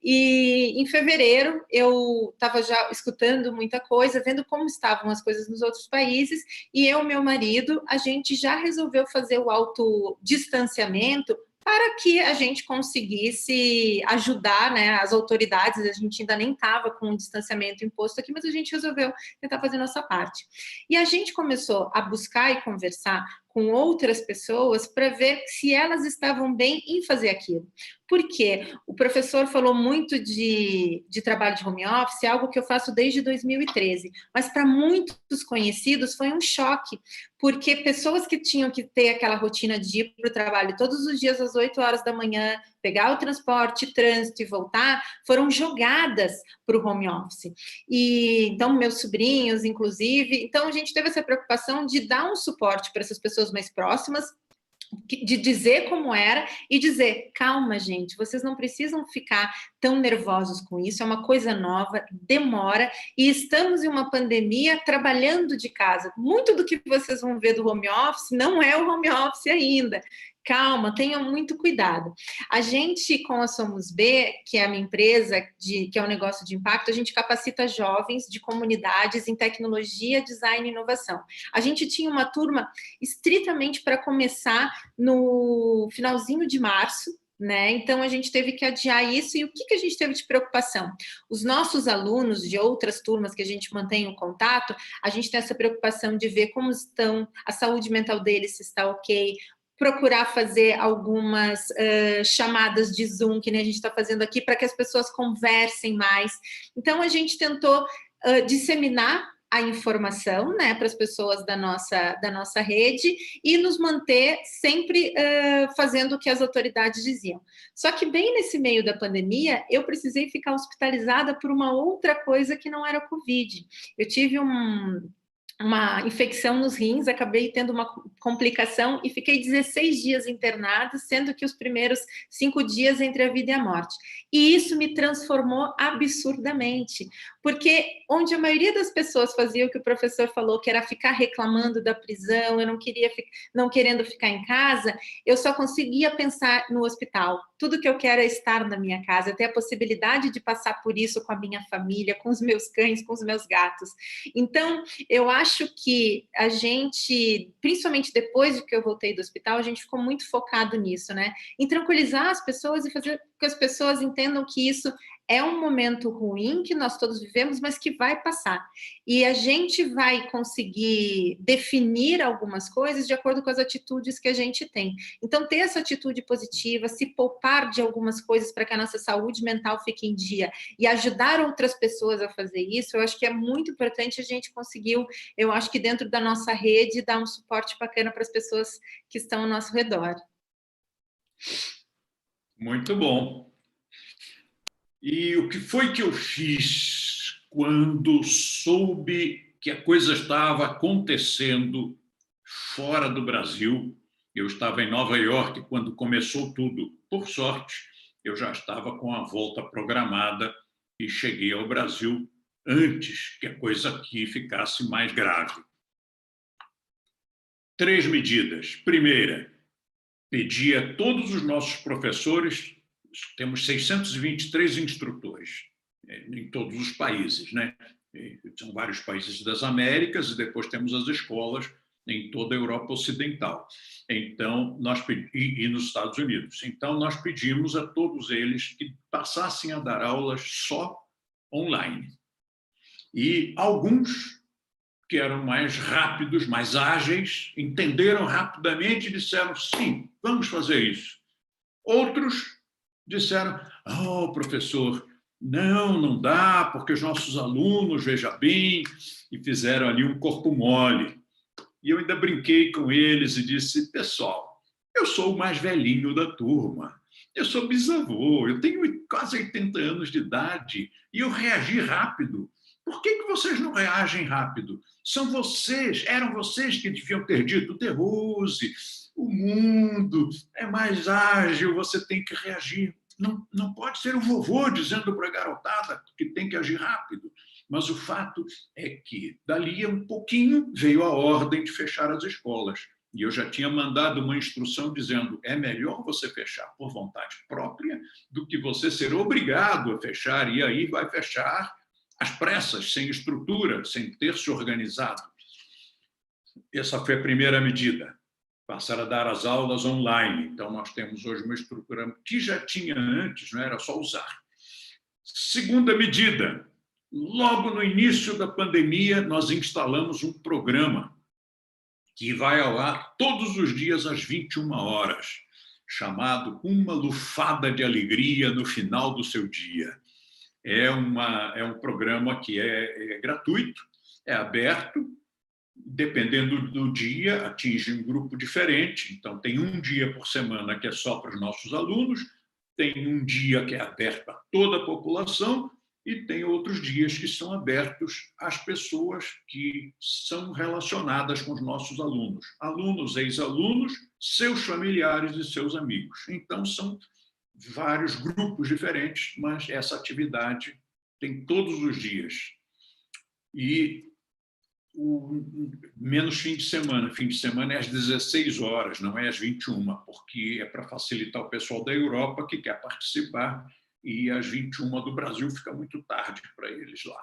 E em fevereiro eu estava já escutando muita coisa, vendo como estavam as coisas nos outros países, e eu e meu marido, a gente já resolveu fazer o autodistanciamento para que a gente conseguisse ajudar, né, as autoridades. A gente ainda nem estava com o distanciamento imposto aqui, mas a gente resolveu tentar fazer nossa parte. E a gente começou a buscar e conversar com outras pessoas para ver se elas estavam bem em fazer aquilo. Porque o professor falou muito de trabalho de home office, algo que eu faço desde 2013, mas para muitos conhecidos foi um choque, porque pessoas que tinham que ter aquela rotina de ir para o trabalho todos os dias às 8 horas da manhã, pegar o transporte, trânsito e voltar, foram jogadas para o home office. E então, meus sobrinhos, inclusive, então a gente teve essa preocupação de dar um suporte para essas pessoas mais próximas, de dizer como era e dizer, calma, gente, vocês não precisam ficar tão nervosos com isso, é uma coisa nova, demora, e estamos em uma pandemia trabalhando de casa. Muito do que vocês vão ver do home office não é o home office ainda. Calma, tenham muito cuidado. A gente, com a Somos B, que é a minha empresa, que é um negócio de impacto, a gente capacita jovens de comunidades em tecnologia, design e inovação. A gente tinha uma turma estritamente para começar no finalzinho de março, né? Então a gente teve que adiar isso. E o que a gente teve de preocupação? Os nossos alunos de outras turmas que a gente mantém o contato, a gente tem essa preocupação de ver como estão, a saúde mental deles, se está ok, procurar fazer algumas chamadas de Zoom, que nem a gente está fazendo aqui, para que as pessoas conversem mais. Então, a gente tentou disseminar a informação, né, para as pessoas da nossa rede e nos manter sempre fazendo o que as autoridades diziam. Só que bem nesse meio da pandemia, eu precisei ficar hospitalizada por uma outra coisa que não era Covid. Eu tive uma infecção nos rins, acabei tendo uma complicação e fiquei 16 dias internada, sendo que os primeiros 5 dias entre a vida e a morte. E isso me transformou absurdamente, porque onde a maioria das pessoas fazia o que o professor falou, que era ficar reclamando da prisão, eu não querendo ficar em casa, eu só conseguia pensar no hospital. Tudo que eu quero é estar na minha casa, ter a possibilidade de passar por isso com a minha família, com os meus cães, com os meus gatos. Então, eu acho que a gente, principalmente depois de que eu voltei do hospital, a gente ficou muito focado nisso, né? Em tranquilizar as pessoas e fazer com que as pessoas entendam que isso é um momento ruim que nós todos vivemos, mas que vai passar. E a gente vai conseguir definir algumas coisas de acordo com as atitudes que a gente tem. Então, ter essa atitude positiva, se poupar de algumas coisas para que a nossa saúde mental fique em dia e ajudar outras pessoas a fazer isso, eu acho que é muito importante. A gente conseguiu, eu acho que dentro da nossa rede, dar um suporte bacana para as pessoas que estão ao nosso redor. Muito bom. E o que foi que eu fiz quando soube que a coisa estava acontecendo fora do Brasil? Eu estava em Nova York quando começou tudo. Por sorte, eu já estava com a volta programada e cheguei ao Brasil antes que a coisa aqui ficasse mais grave. 3 medidas. Primeira, pedi a todos os nossos professores, temos 623 instrutores em todos os países, né? São vários países das Américas e depois temos as escolas em toda a Europa Ocidental. Então, e nos Estados Unidos. Então, nós pedimos a todos eles que passassem a dar aulas só online. E alguns que eram mais rápidos, mais ágeis, entenderam rapidamente e disseram, sim, vamos fazer isso. Outros disseram, oh, professor, não dá, porque os nossos alunos, veja bem, e fizeram ali um corpo mole. E eu ainda brinquei com eles e disse, pessoal, eu sou o mais velhinho da turma, eu sou bisavô, eu tenho quase 80 anos de idade e eu reagi rápido. Por que vocês não reagem rápido? Eram vocês que deviam ter dito, De Rose, o mundo é mais ágil, você tem que reagir. Não pode ser o vovô dizendo para a garotada que tem que agir rápido. Mas o fato é que, dali a um pouquinho, veio a ordem de fechar as escolas. E eu já tinha mandado uma instrução dizendo é melhor você fechar por vontade própria do que você ser obrigado a fechar, e aí vai fechar às pressas, sem estrutura, sem ter se organizado. Essa foi a primeira medida. Passar a dar as aulas online. Então, nós temos hoje uma estrutura que já tinha antes, não era só usar. Segunda medida, logo no início da pandemia, nós instalamos um programa que vai ao ar todos os dias às 21 horas, chamado Uma Lufada de Alegria no Final do Seu Dia. É um programa que é gratuito, é aberto, dependendo do dia, atinge um grupo diferente. Então, tem um dia por semana que é só para os nossos alunos, tem um dia que é aberto a toda a população e tem outros dias que são abertos às pessoas que são relacionadas com os nossos alunos. Alunos, ex-alunos, seus familiares e seus amigos. Então, são vários grupos diferentes, mas essa atividade tem todos os dias. E menos fim de semana. Fim de semana é às 16 horas, não é às 21, porque é para facilitar o pessoal da Europa que quer participar, e às 21 do Brasil fica muito tarde para eles lá.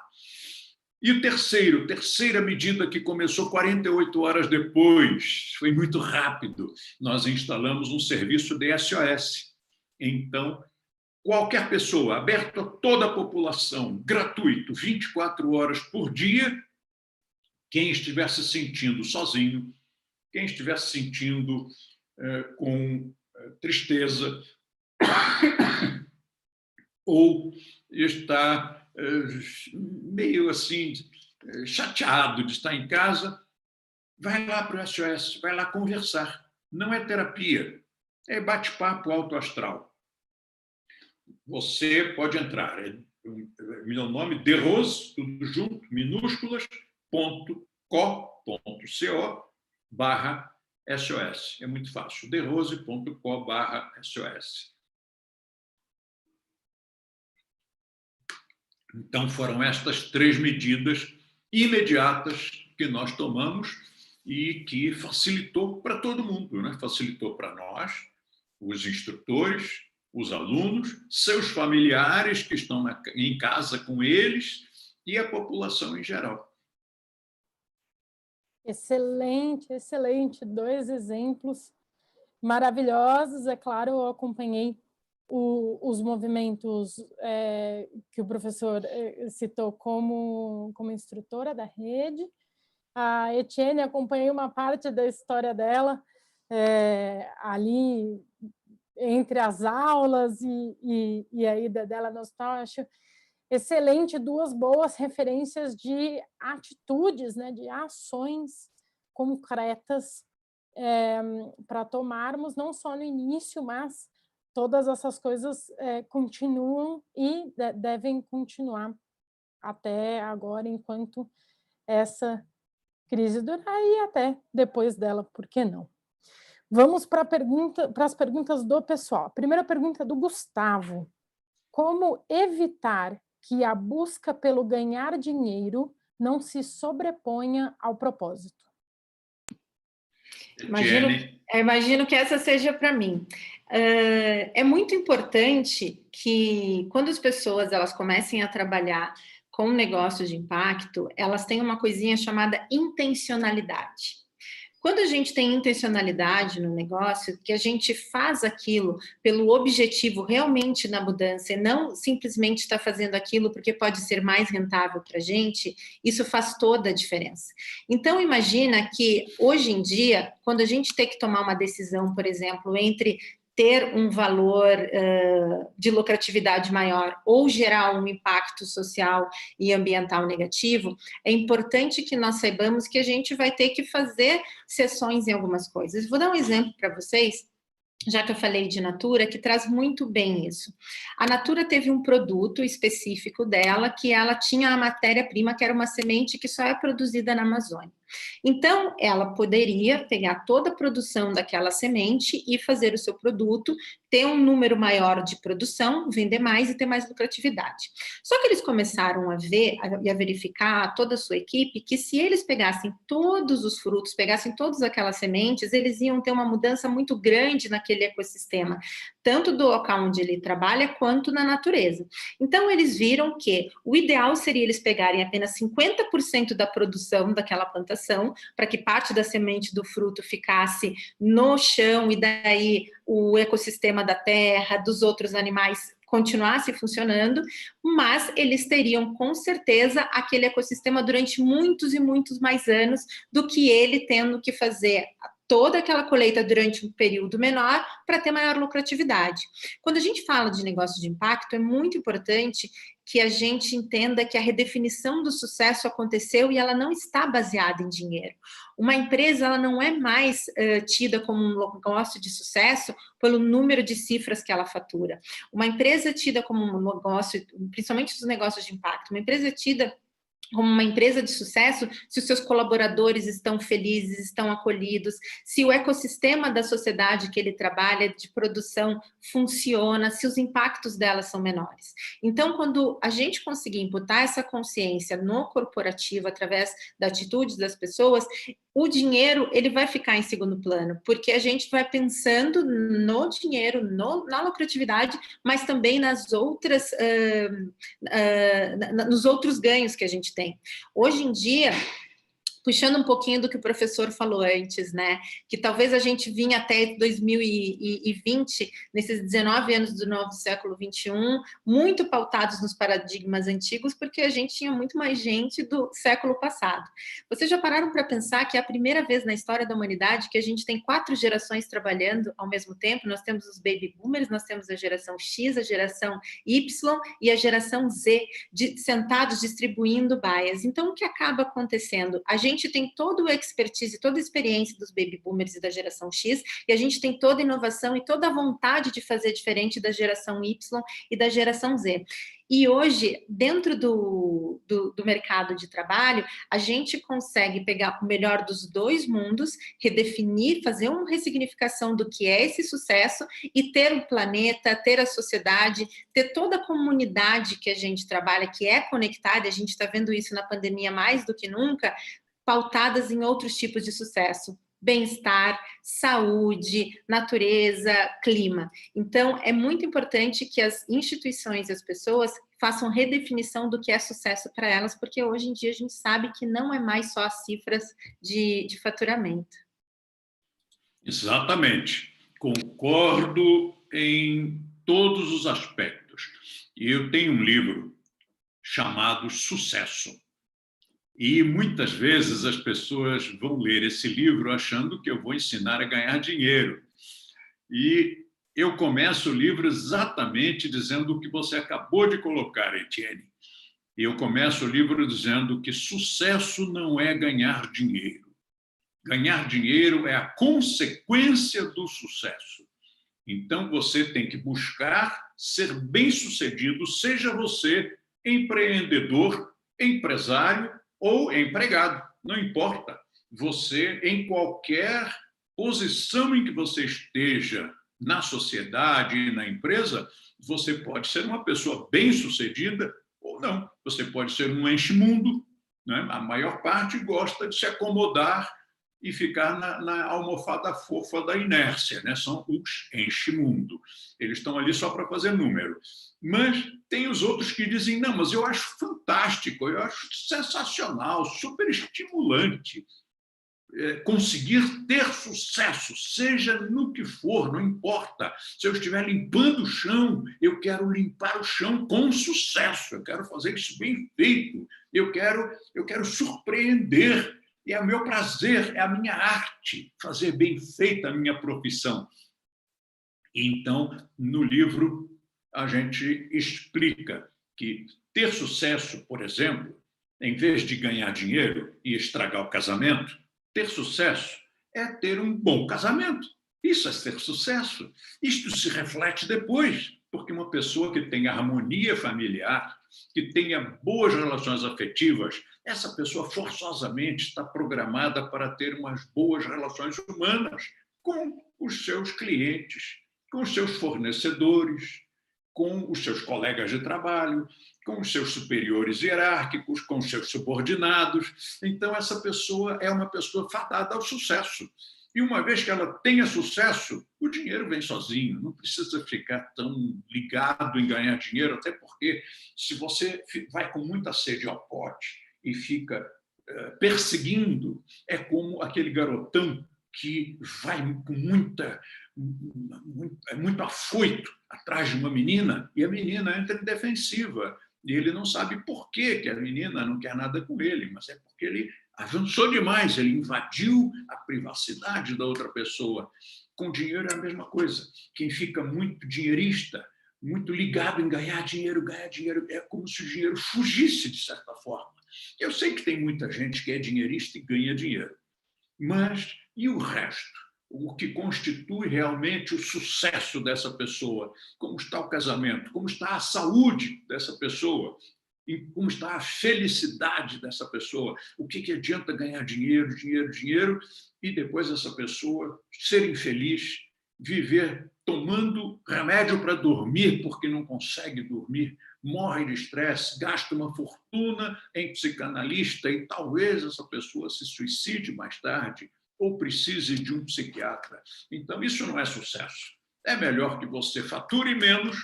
E terceira medida que começou 48 horas depois, foi muito rápido, nós instalamos um serviço de SOS. Então, qualquer pessoa, aberto a toda a população, gratuito, 24 horas por dia, quem estiver se sentindo sozinho, quem estiver se sentindo com tristeza ou está meio assim chateado de estar em casa, vai lá para o SOS, vai lá conversar. Não é terapia, é bate-papo alto astral. Você pode entrar. Meu nome, De Rose, tudo junto, minúsculas, derose.co/SOS. É muito fácil, derose.co/SOS. Então, foram estas 3 medidas imediatas que nós tomamos e que facilitou para todo mundo, né? Facilitou para nós, os instrutores, os alunos, seus familiares que estão em casa com eles e a população em geral. Excelente, excelente. 2 exemplos maravilhosos. É claro, eu acompanhei os movimentos que o professor citou como instrutora da rede. A Etienne, acompanhei uma parte da história dela ali entre as aulas e a ida dela no hospital. Acho excelente, 2 boas referências de atitudes, né, de ações concretas para tomarmos, não só no início, mas todas essas coisas continuam e devem continuar até agora, enquanto essa crise durar e até depois dela, por que não? Vamos para as perguntas do pessoal. A primeira pergunta é do Gustavo. Como evitar que a busca pelo ganhar dinheiro não se sobreponha ao propósito? Imagino que essa seja para mim. É muito importante que, quando as pessoas elas comecem a trabalhar com negócios de impacto, elas têm uma coisinha chamada intencionalidade. Quando a gente tem intencionalidade no negócio, que a gente faz aquilo pelo objetivo realmente na mudança e não simplesmente está fazendo aquilo porque pode ser mais rentável para a gente, isso faz toda a diferença. Então, imagina que hoje em dia, quando a gente tem que tomar uma decisão, por exemplo, entre ter um valor de lucratividade maior ou gerar um impacto social e ambiental negativo, é importante que nós saibamos que a gente vai ter que fazer sessões em algumas coisas. Vou dar um exemplo para vocês, já que eu falei de Natura, que traz muito bem isso. A Natura teve um produto específico dela, que ela tinha a matéria-prima, que era uma semente que só é produzida na Amazônia. Então, ela poderia pegar toda a produção daquela semente e fazer o seu produto, ter um número maior de produção, vender mais e ter mais lucratividade. Só que eles começaram a ver e a verificar, toda a sua equipe, que se eles pegassem todos os frutos, pegassem todas aquelas sementes, eles iam ter uma mudança muito grande naquele ecossistema, tanto do local onde ele trabalha, quanto na natureza. Então, eles viram que o ideal seria eles pegarem apenas 50% da produção daquela plantação, para que parte da semente do fruto ficasse no chão e daí o ecossistema da terra, dos outros animais continuasse funcionando, mas eles teriam com certeza aquele ecossistema durante muitos e muitos mais anos do que ele tendo que fazer toda aquela colheita durante um período menor para ter maior lucratividade. Quando a gente fala de negócio de impacto, é muito importante que a gente entenda que a redefinição do sucesso aconteceu e ela não está baseada em dinheiro. Uma empresa ela não é mais tida como um negócio de sucesso pelo número de cifras que ela fatura. Uma empresa é tida como um negócio, principalmente os negócios de impacto, uma empresa é tida como uma empresa de sucesso, se os seus colaboradores estão felizes, estão acolhidos, se o ecossistema da sociedade que ele trabalha de produção funciona, se os impactos dela são menores. Então, quando a gente conseguir imputar essa consciência no corporativo, através da atitude das pessoas, o dinheiro ele vai ficar em segundo plano, porque a gente vai pensando no dinheiro, na lucratividade, mas também nas outras, nos outros ganhos que a gente tem. Hoje em dia, puxando um pouquinho do que o professor falou antes, né? Que talvez a gente vinha até 2020, nesses 19 anos do novo século 21, muito pautados nos paradigmas antigos, porque a gente tinha muito mais gente do século passado. Vocês já pararam para pensar que é a primeira vez na história da humanidade que a gente tem 4 gerações trabalhando ao mesmo tempo? Nós temos os baby boomers, nós temos a geração X, a geração Y e a geração Z, sentados distribuindo baias. Então, o que acaba acontecendo? A gente gente tem todo o expertise, toda a experiência dos baby boomers e da geração X, e a gente tem toda a inovação e toda a vontade de fazer diferente da geração Y e da geração Z. E hoje, dentro do mercado de trabalho, a gente consegue pegar o melhor dos dois mundos, redefinir, fazer uma ressignificação do que é esse sucesso e ter o planeta, ter a sociedade, ter toda a comunidade que a gente trabalha, que é conectada, a gente está vendo isso na pandemia mais do que nunca, pautadas em outros tipos de sucesso. Bem-estar, saúde, natureza, clima. Então, é muito importante que as instituições e as pessoas façam redefinição do que é sucesso para elas, porque hoje em dia a gente sabe que não é mais só as cifras de faturamento. Exatamente. Concordo em todos os aspectos. E eu tenho um livro chamado Sucesso. E muitas vezes as pessoas vão ler esse livro achando que eu vou ensinar a ganhar dinheiro. E eu começo o livro exatamente dizendo o que você acabou de colocar, Etienne. Eu começo o livro dizendo que sucesso não é ganhar dinheiro. Ganhar dinheiro é a consequência do sucesso. Então, você tem que buscar ser bem-sucedido, seja você empreendedor, empresário ou empregado, não importa. Você, em qualquer posição em que você esteja na sociedade e na empresa, você pode ser uma pessoa bem-sucedida ou não. Você pode ser um enche-mundo, né? A maior parte gosta de se acomodar e ficar na almofada fofa da inércia, né? São os enche-mundo. Eles estão ali só para fazer número. Mas tem os outros que dizem, não, mas eu acho fantástico, eu acho sensacional, super estimulante conseguir ter sucesso, seja no que for, não importa. Se eu estiver limpando o chão, eu quero limpar o chão com sucesso, eu quero fazer isso bem feito, eu quero surpreender. E é o meu prazer, é a minha arte, fazer bem feita a minha profissão. Então, no livro, a gente explica que ter sucesso, por exemplo, em vez de ganhar dinheiro e estragar o casamento, ter sucesso é ter um bom casamento. Isso é ter sucesso. Isto se reflete depois, porque uma pessoa que tem harmonia familiar, que tenha boas relações afetivas, essa pessoa forçosamente está programada para ter umas boas relações humanas com os seus clientes, com os seus fornecedores, com os seus colegas de trabalho, com os seus superiores hierárquicos, com os seus subordinados. Então, essa pessoa é uma pessoa fadada ao sucesso. E uma vez que ela tenha sucesso, o dinheiro vem sozinho, não precisa ficar tão ligado em ganhar dinheiro, até porque se você vai com muita sede ao pote e fica perseguindo, é como aquele garotão que vai com muito afoito atrás de uma menina e a menina entra em defensiva. E ele não sabe por que a menina não quer nada com ele, mas é porque ele avançou demais, ele invadiu a privacidade da outra pessoa. Com dinheiro é a mesma coisa. Quem fica muito dinheirista, muito ligado em ganhar dinheiro, é como se o dinheiro fugisse, de certa forma. Eu sei que tem muita gente que é dinheirista e ganha dinheiro, mas e o resto? O que constitui realmente o sucesso dessa pessoa? Como está o casamento? Como está a saúde dessa pessoa? E como está a felicidade dessa pessoa? O que adianta ganhar dinheiro, e depois essa pessoa ser infeliz, viver tomando remédio para dormir porque não consegue dormir, morre de estresse, gasta uma fortuna em psicanalista e talvez essa pessoa se suicide mais tarde ou precise de um psiquiatra. Então, isso não é sucesso. É melhor que você fature menos,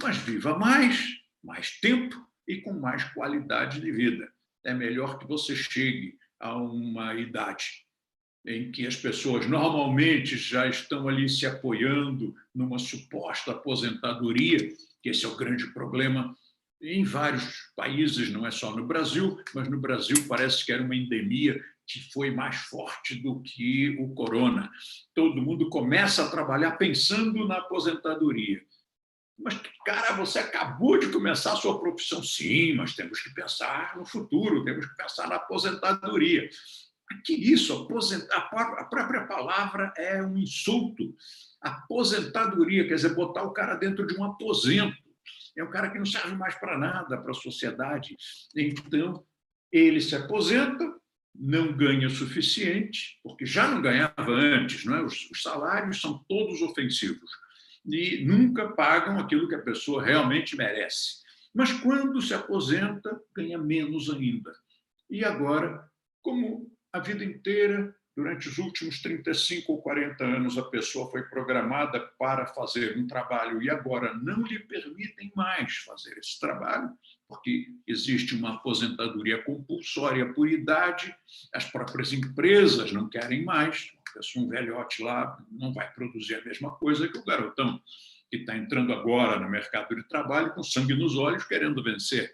mas viva mais tempo e com mais qualidade de vida. É melhor que você chegue a uma idade em que as pessoas normalmente já estão ali se apoiando numa suposta aposentadoria, que esse é o grande problema em vários países, não é só no Brasil, mas no Brasil parece que era uma endemia que foi mais forte do que o corona. Todo mundo começa a trabalhar pensando na aposentadoria. Mas, cara, você acabou de começar a sua profissão. Sim, mas temos que pensar no futuro, temos que pensar na aposentadoria. Que isso? A própria palavra é um insulto. Aposentadoria quer dizer botar o cara dentro de um aposento. É um cara que não serve mais para nada, para a sociedade. Então, ele se aposenta, não ganha o suficiente, porque já não ganhava antes, não é? Os salários são todos ofensivos e nunca pagam aquilo que a pessoa realmente merece. Mas quando se aposenta, ganha menos ainda. E agora, como a vida inteira, durante os últimos 35 ou 40 anos, a pessoa foi programada para fazer um trabalho e agora não lhe permitem mais fazer esse trabalho, porque existe uma aposentadoria compulsória por idade, as próprias empresas não querem mais, um velhote lá não vai produzir a mesma coisa que o garotão que está entrando agora no mercado de trabalho com sangue nos olhos, querendo vencer.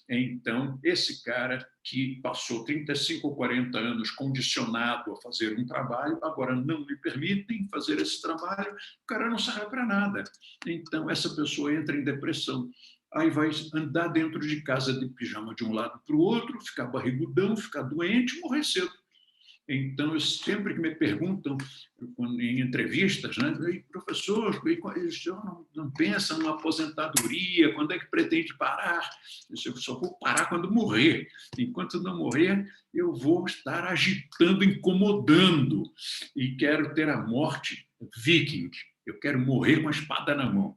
Então, esse cara que passou 35 ou 40 anos condicionado a fazer um trabalho, agora não lhe permitem fazer esse trabalho, o cara não serve para nada. Então, essa pessoa entra em depressão. Aí vai andar dentro de casa de pijama de um lado para o outro, ficar barrigudão, ficar doente, morrer cedo. Então, sempre que me perguntam em entrevistas, né, professor, o senhor não pensa numa aposentadoria? Quando é que pretende parar? Eu só vou parar quando morrer. Enquanto não morrer, eu vou estar agitando, incomodando. E quero ter a morte viking. Eu quero morrer com a espada na mão.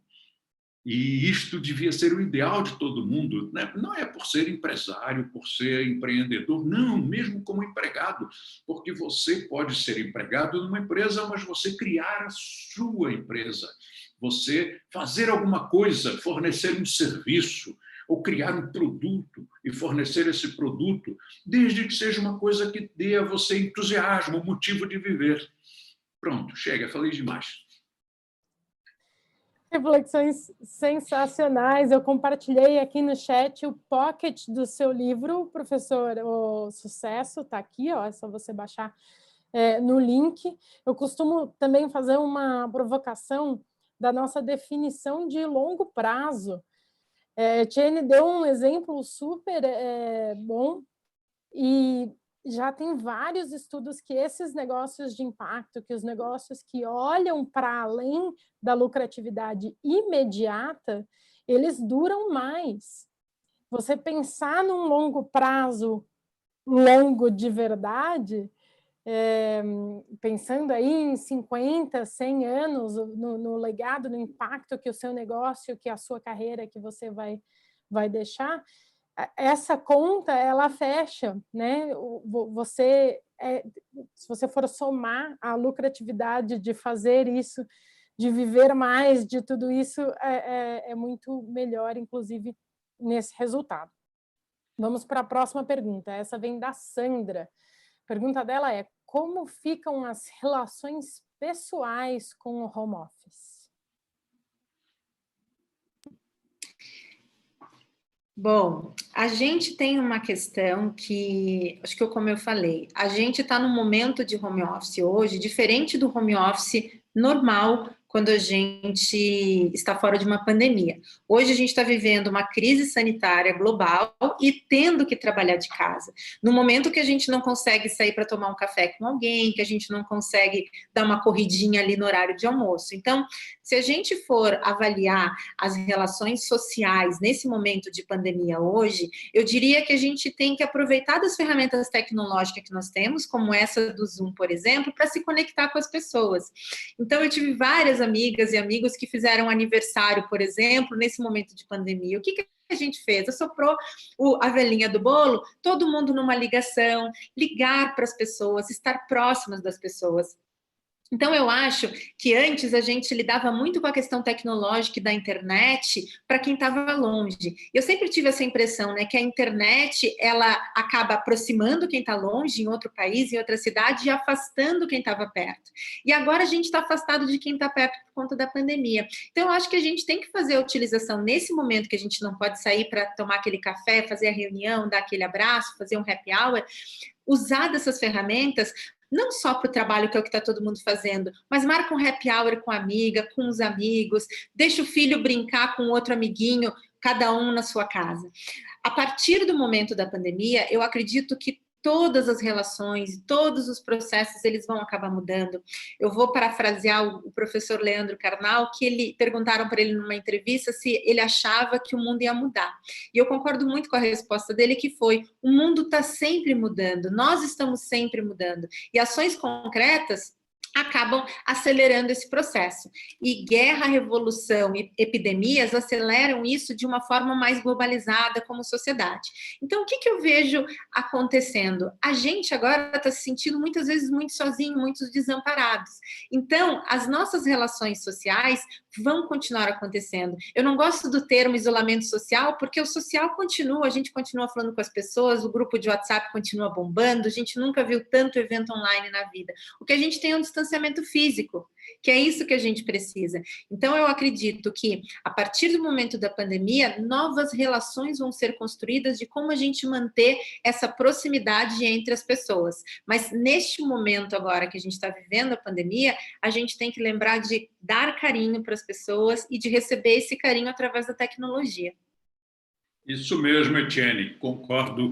E isto devia ser o ideal de todo mundo, né? Não é por ser empresário, por ser empreendedor, não, mesmo como empregado, porque você pode ser empregado numa empresa, mas você criar a sua empresa, você fazer alguma coisa, fornecer um serviço, ou criar um produto e fornecer esse produto, desde que seja uma coisa que dê a você entusiasmo, motivo de viver. Pronto, chega, falei demais. Reflexões sensacionais. Eu compartilhei aqui no chat o pocket do seu livro, professor, o Sucesso, está aqui, ó, é só você baixar no link. Eu costumo também fazer uma provocação da nossa definição de longo prazo. Etienne deu um exemplo super bom e já tem vários estudos que esses negócios de impacto, que os negócios que olham para além da lucratividade imediata, eles duram mais. Você pensar num longo prazo, longo de verdade, pensando aí em 50, 100 anos, no legado, no impacto que o seu negócio, que a sua carreira que você vai deixar, essa conta, ela fecha, né? Se você for somar a lucratividade de fazer isso, de viver mais, de tudo isso, é muito melhor, inclusive, nesse resultado. Vamos para a próxima pergunta. Essa vem da Sandra. A pergunta dela é: como ficam as relações pessoais com o home office? Bom, a gente tem uma questão que, acho que como eu falei, a gente está num momento de home office hoje, diferente do home office normal, quando a gente está fora de uma pandemia. Hoje a gente está vivendo uma crise sanitária global e tendo que trabalhar de casa. No momento que a gente não consegue sair para tomar um café com alguém, que a gente não consegue dar uma corridinha ali no horário de almoço. Então, se a gente for avaliar as relações sociais nesse momento de pandemia hoje, eu diria que a gente tem que aproveitar das ferramentas tecnológicas que nós temos, como essa do Zoom, por exemplo, para se conectar com as pessoas. Então, eu tive várias amigas e amigos que fizeram aniversário, por exemplo, nesse momento de pandemia. O que a gente fez? Assoprou a velhinha do bolo, todo mundo numa ligação, ligar para as pessoas, estar próximas das pessoas. Então, eu acho que antes a gente lidava muito com a questão tecnológica e da internet para quem estava longe. Eu sempre tive essa impressão, né, que a internet ela acaba aproximando quem está longe, em outro país, em outra cidade, e afastando quem estava perto. E agora a gente está afastado de quem está perto por conta da pandemia. Então, eu acho que a gente tem que fazer a utilização nesse momento que a gente não pode sair para tomar aquele café, fazer a reunião, dar aquele abraço, fazer um happy hour, usar dessas ferramentas não só para o trabalho, que é o que está todo mundo fazendo, mas marca um happy hour com a amiga, com os amigos, deixa o filho brincar com outro amiguinho, cada um na sua casa. A partir do momento da pandemia, eu acredito que todas as relações, todos os processos, eles vão acabar mudando. Eu vou parafrasear o professor Leandro Carnal, que perguntaram para ele numa entrevista se ele achava que o mundo ia mudar. E eu concordo muito com a resposta dele, que foi: o mundo está sempre mudando, nós estamos sempre mudando. E ações concretas acabam acelerando esse processo. E guerra, revolução e epidemias aceleram isso de uma forma mais globalizada como sociedade. Então, o que eu vejo acontecendo? A gente agora está se sentindo muitas vezes muito sozinho, muito desamparados. Então, as nossas relações sociais vão continuar acontecendo. Eu não gosto do termo isolamento social, porque o social continua, a gente continua falando com as pessoas, o grupo de WhatsApp continua bombando, a gente nunca viu tanto evento online na vida. O que a gente tem é um distanciamento físico, que é isso que a gente precisa. Então, eu acredito que, a partir do momento da pandemia, novas relações vão ser construídas de como a gente manter essa proximidade entre as pessoas. Mas, neste momento agora que a gente está vivendo a pandemia, a gente tem que lembrar de dar carinho para as pessoas e de receber esse carinho através da tecnologia. Isso mesmo, Etienne, concordo.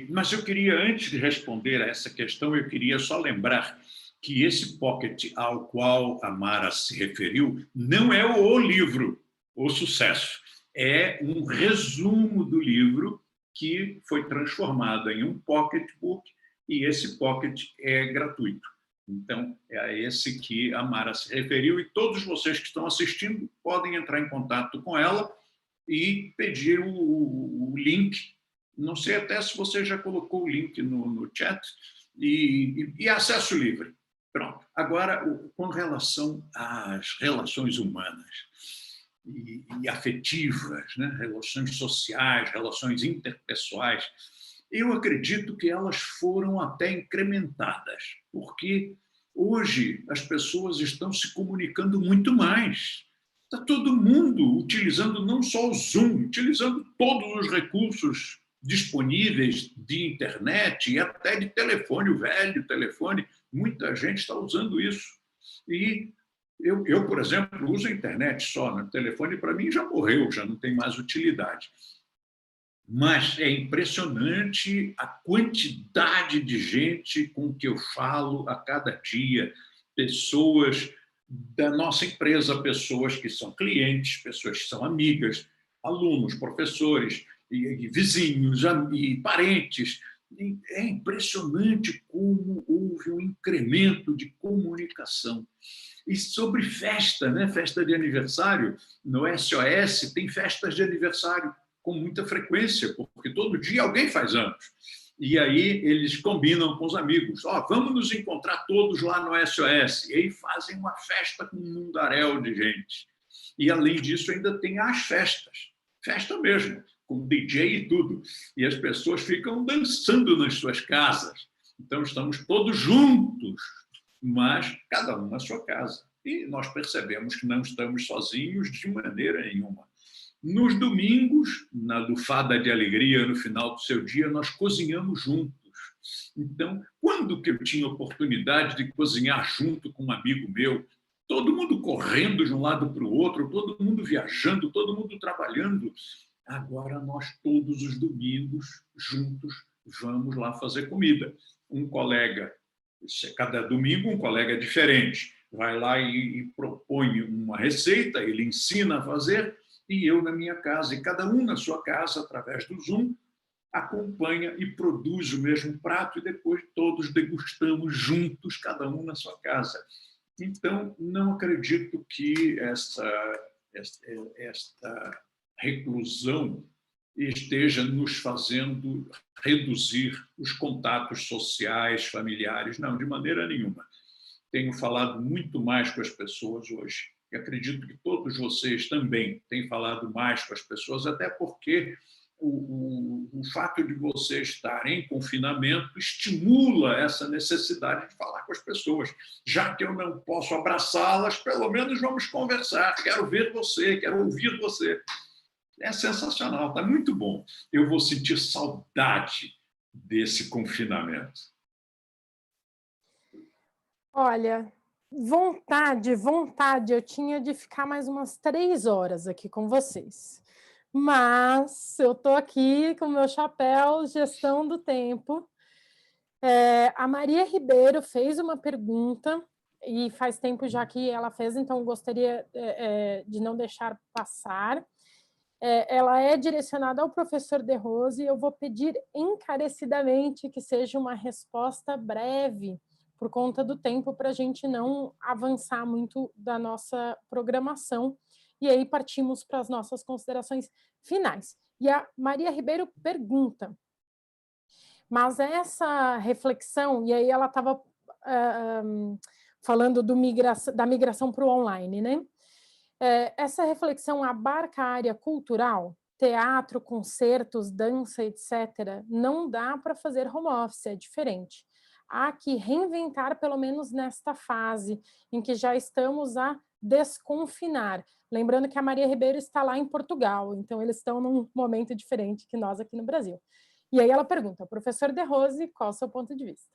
Mas eu queria, antes de responder a essa questão, eu queria só lembrar que esse pocket ao qual a Mara se referiu não é o livro, O Sucesso. É um resumo do livro que foi transformado em um pocketbook, e esse pocket é gratuito. Então, é a esse que a Mara se referiu, e todos vocês que estão assistindo podem entrar em contato com ela e pedir o link. Não sei até se você já colocou o link no chat, e acesso livre. Pronto. Agora, com relação às relações humanas e afetivas, né? Relações sociais, relações interpessoais, eu acredito que elas foram até incrementadas, porque hoje as pessoas estão se comunicando muito mais. Está todo mundo utilizando não só o Zoom, utilizando todos os recursos disponíveis de internet e até de telefone, o velho telefone. Muita gente está usando isso. E eu, por exemplo, uso a internet só, né? O telefone para mim já morreu, já não tem mais utilidade. Mas é impressionante a quantidade de gente com que eu falo a cada dia, pessoas da nossa empresa, pessoas que são clientes, pessoas que são amigas, alunos, professores, e vizinhos, e parentes. É impressionante como houve um incremento de comunicação. E sobre festa, né? Festa de aniversário, no SOS tem festas de aniversário com muita frequência, porque todo dia alguém faz anos. E aí eles combinam com os amigos: vamos nos encontrar todos lá no SOS. E aí fazem uma festa com um mundaréu de gente. E, além disso, ainda tem as festas. Festa mesmo, com DJ e tudo. E as pessoas ficam dançando nas suas casas. Então, estamos todos juntos, mas cada um na sua casa. E nós percebemos que não estamos sozinhos de maneira nenhuma. Nos domingos, na Lufada de Alegria, no final do seu dia, nós cozinhamos juntos. Então, quando que eu tinha oportunidade de cozinhar junto com um amigo meu, todo mundo correndo de um lado para o outro, todo mundo viajando, todo mundo trabalhando. Agora nós, todos os domingos, juntos, vamos lá fazer comida. Um colega, cada domingo um colega diferente, vai lá e propõe uma receita, ele ensina a fazer, e eu na minha casa, e cada um na sua casa, através do Zoom, acompanha e produz o mesmo prato, e depois todos degustamos juntos, cada um na sua casa. Então, não acredito que esta reclusão esteja nos fazendo reduzir os contatos sociais, familiares. Não, de maneira nenhuma. Tenho falado muito mais com as pessoas hoje. E acredito que todos vocês também têm falado mais com as pessoas, até porque o fato de você estar em confinamento estimula essa necessidade de falar com as pessoas. Já que eu não posso abraçá-las, pelo menos vamos conversar. Quero ver você, quero ouvir você. É sensacional, está muito bom. Eu vou sentir saudade desse confinamento. Olha, vontade eu tinha de ficar mais umas 3 horas aqui com vocês. Mas eu estou aqui com o meu chapéu gestão do tempo. A Maria Ribeiro fez uma pergunta, e faz tempo já que ela fez, então gostaria de não deixar passar. Ela é direcionada ao professor De Rose, e eu vou pedir encarecidamente que seja uma resposta breve, por conta do tempo, para a gente não avançar muito da nossa programação. E aí partimos para as nossas considerações finais. E a Maria Ribeiro pergunta, mas essa reflexão, e aí ela estava falando da migração para o online, né? Essa reflexão abarca a área cultural, teatro, concertos, dança, etc. Não dá para fazer home office, é diferente. Há que reinventar, pelo menos nesta fase, em que já estamos a desconfinar. Lembrando que a Maria Ribeiro está lá em Portugal, então eles estão num momento diferente que nós aqui no Brasil. E aí ela pergunta, professor De Rose, qual é o seu ponto de vista?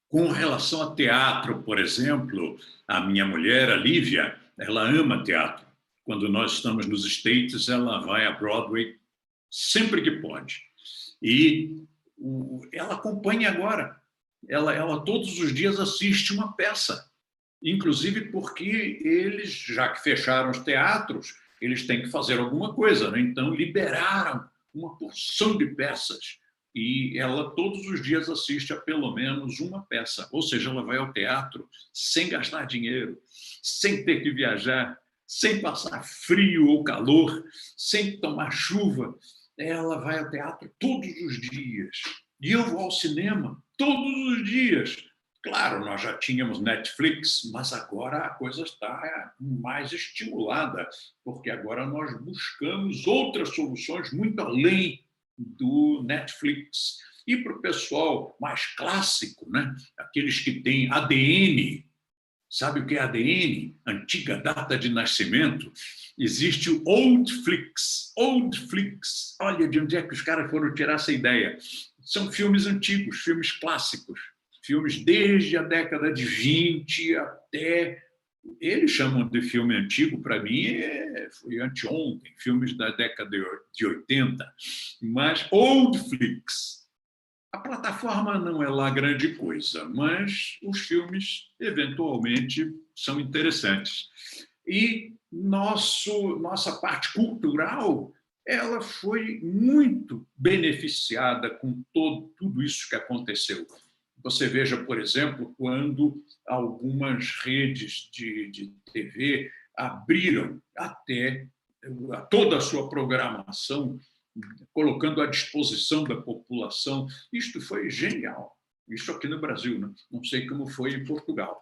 Com relação a teatro, por exemplo, a minha mulher, a Lívia, ela ama teatro. Quando nós estamos nos States, ela vai a Broadway sempre que pode. E ela acompanha agora. Ela todos os dias assiste uma peça. Inclusive porque eles, já que fecharam os teatros, eles têm que fazer alguma coisa, né? Então liberaram uma porção de peças e ela todos os dias assiste a pelo menos uma peça, ou seja, ela vai ao teatro sem gastar dinheiro, sem ter que viajar, sem passar frio ou calor, sem tomar chuva. Ela vai ao teatro todos os dias. E eu vou ao cinema todos os dias. Claro, nós já tínhamos Netflix, mas agora a coisa está mais estimulada, porque agora nós buscamos outras soluções muito além do Netflix. E para o pessoal mais clássico, né? Aqueles que têm ADN, sabe o que é ADN? Antiga data de nascimento. Existe o Oldflix. Oldflix. Olha de onde é que os caras foram tirar essa ideia. São filmes antigos, filmes clássicos. Filmes desde a década de 20 até... Eles chamam de filme antigo, para mim foi anteontem, filmes da década de 80. Mas Oldflix. A plataforma não é lá grande coisa, mas os filmes, eventualmente, são interessantes. E nossa parte cultural, ela foi muito beneficiada com tudo isso que aconteceu. Você veja, por exemplo, quando algumas redes de TV abriram até toda a sua programação, colocando à disposição da população. Isto foi genial. Isso aqui no Brasil, né? Não sei como foi em Portugal.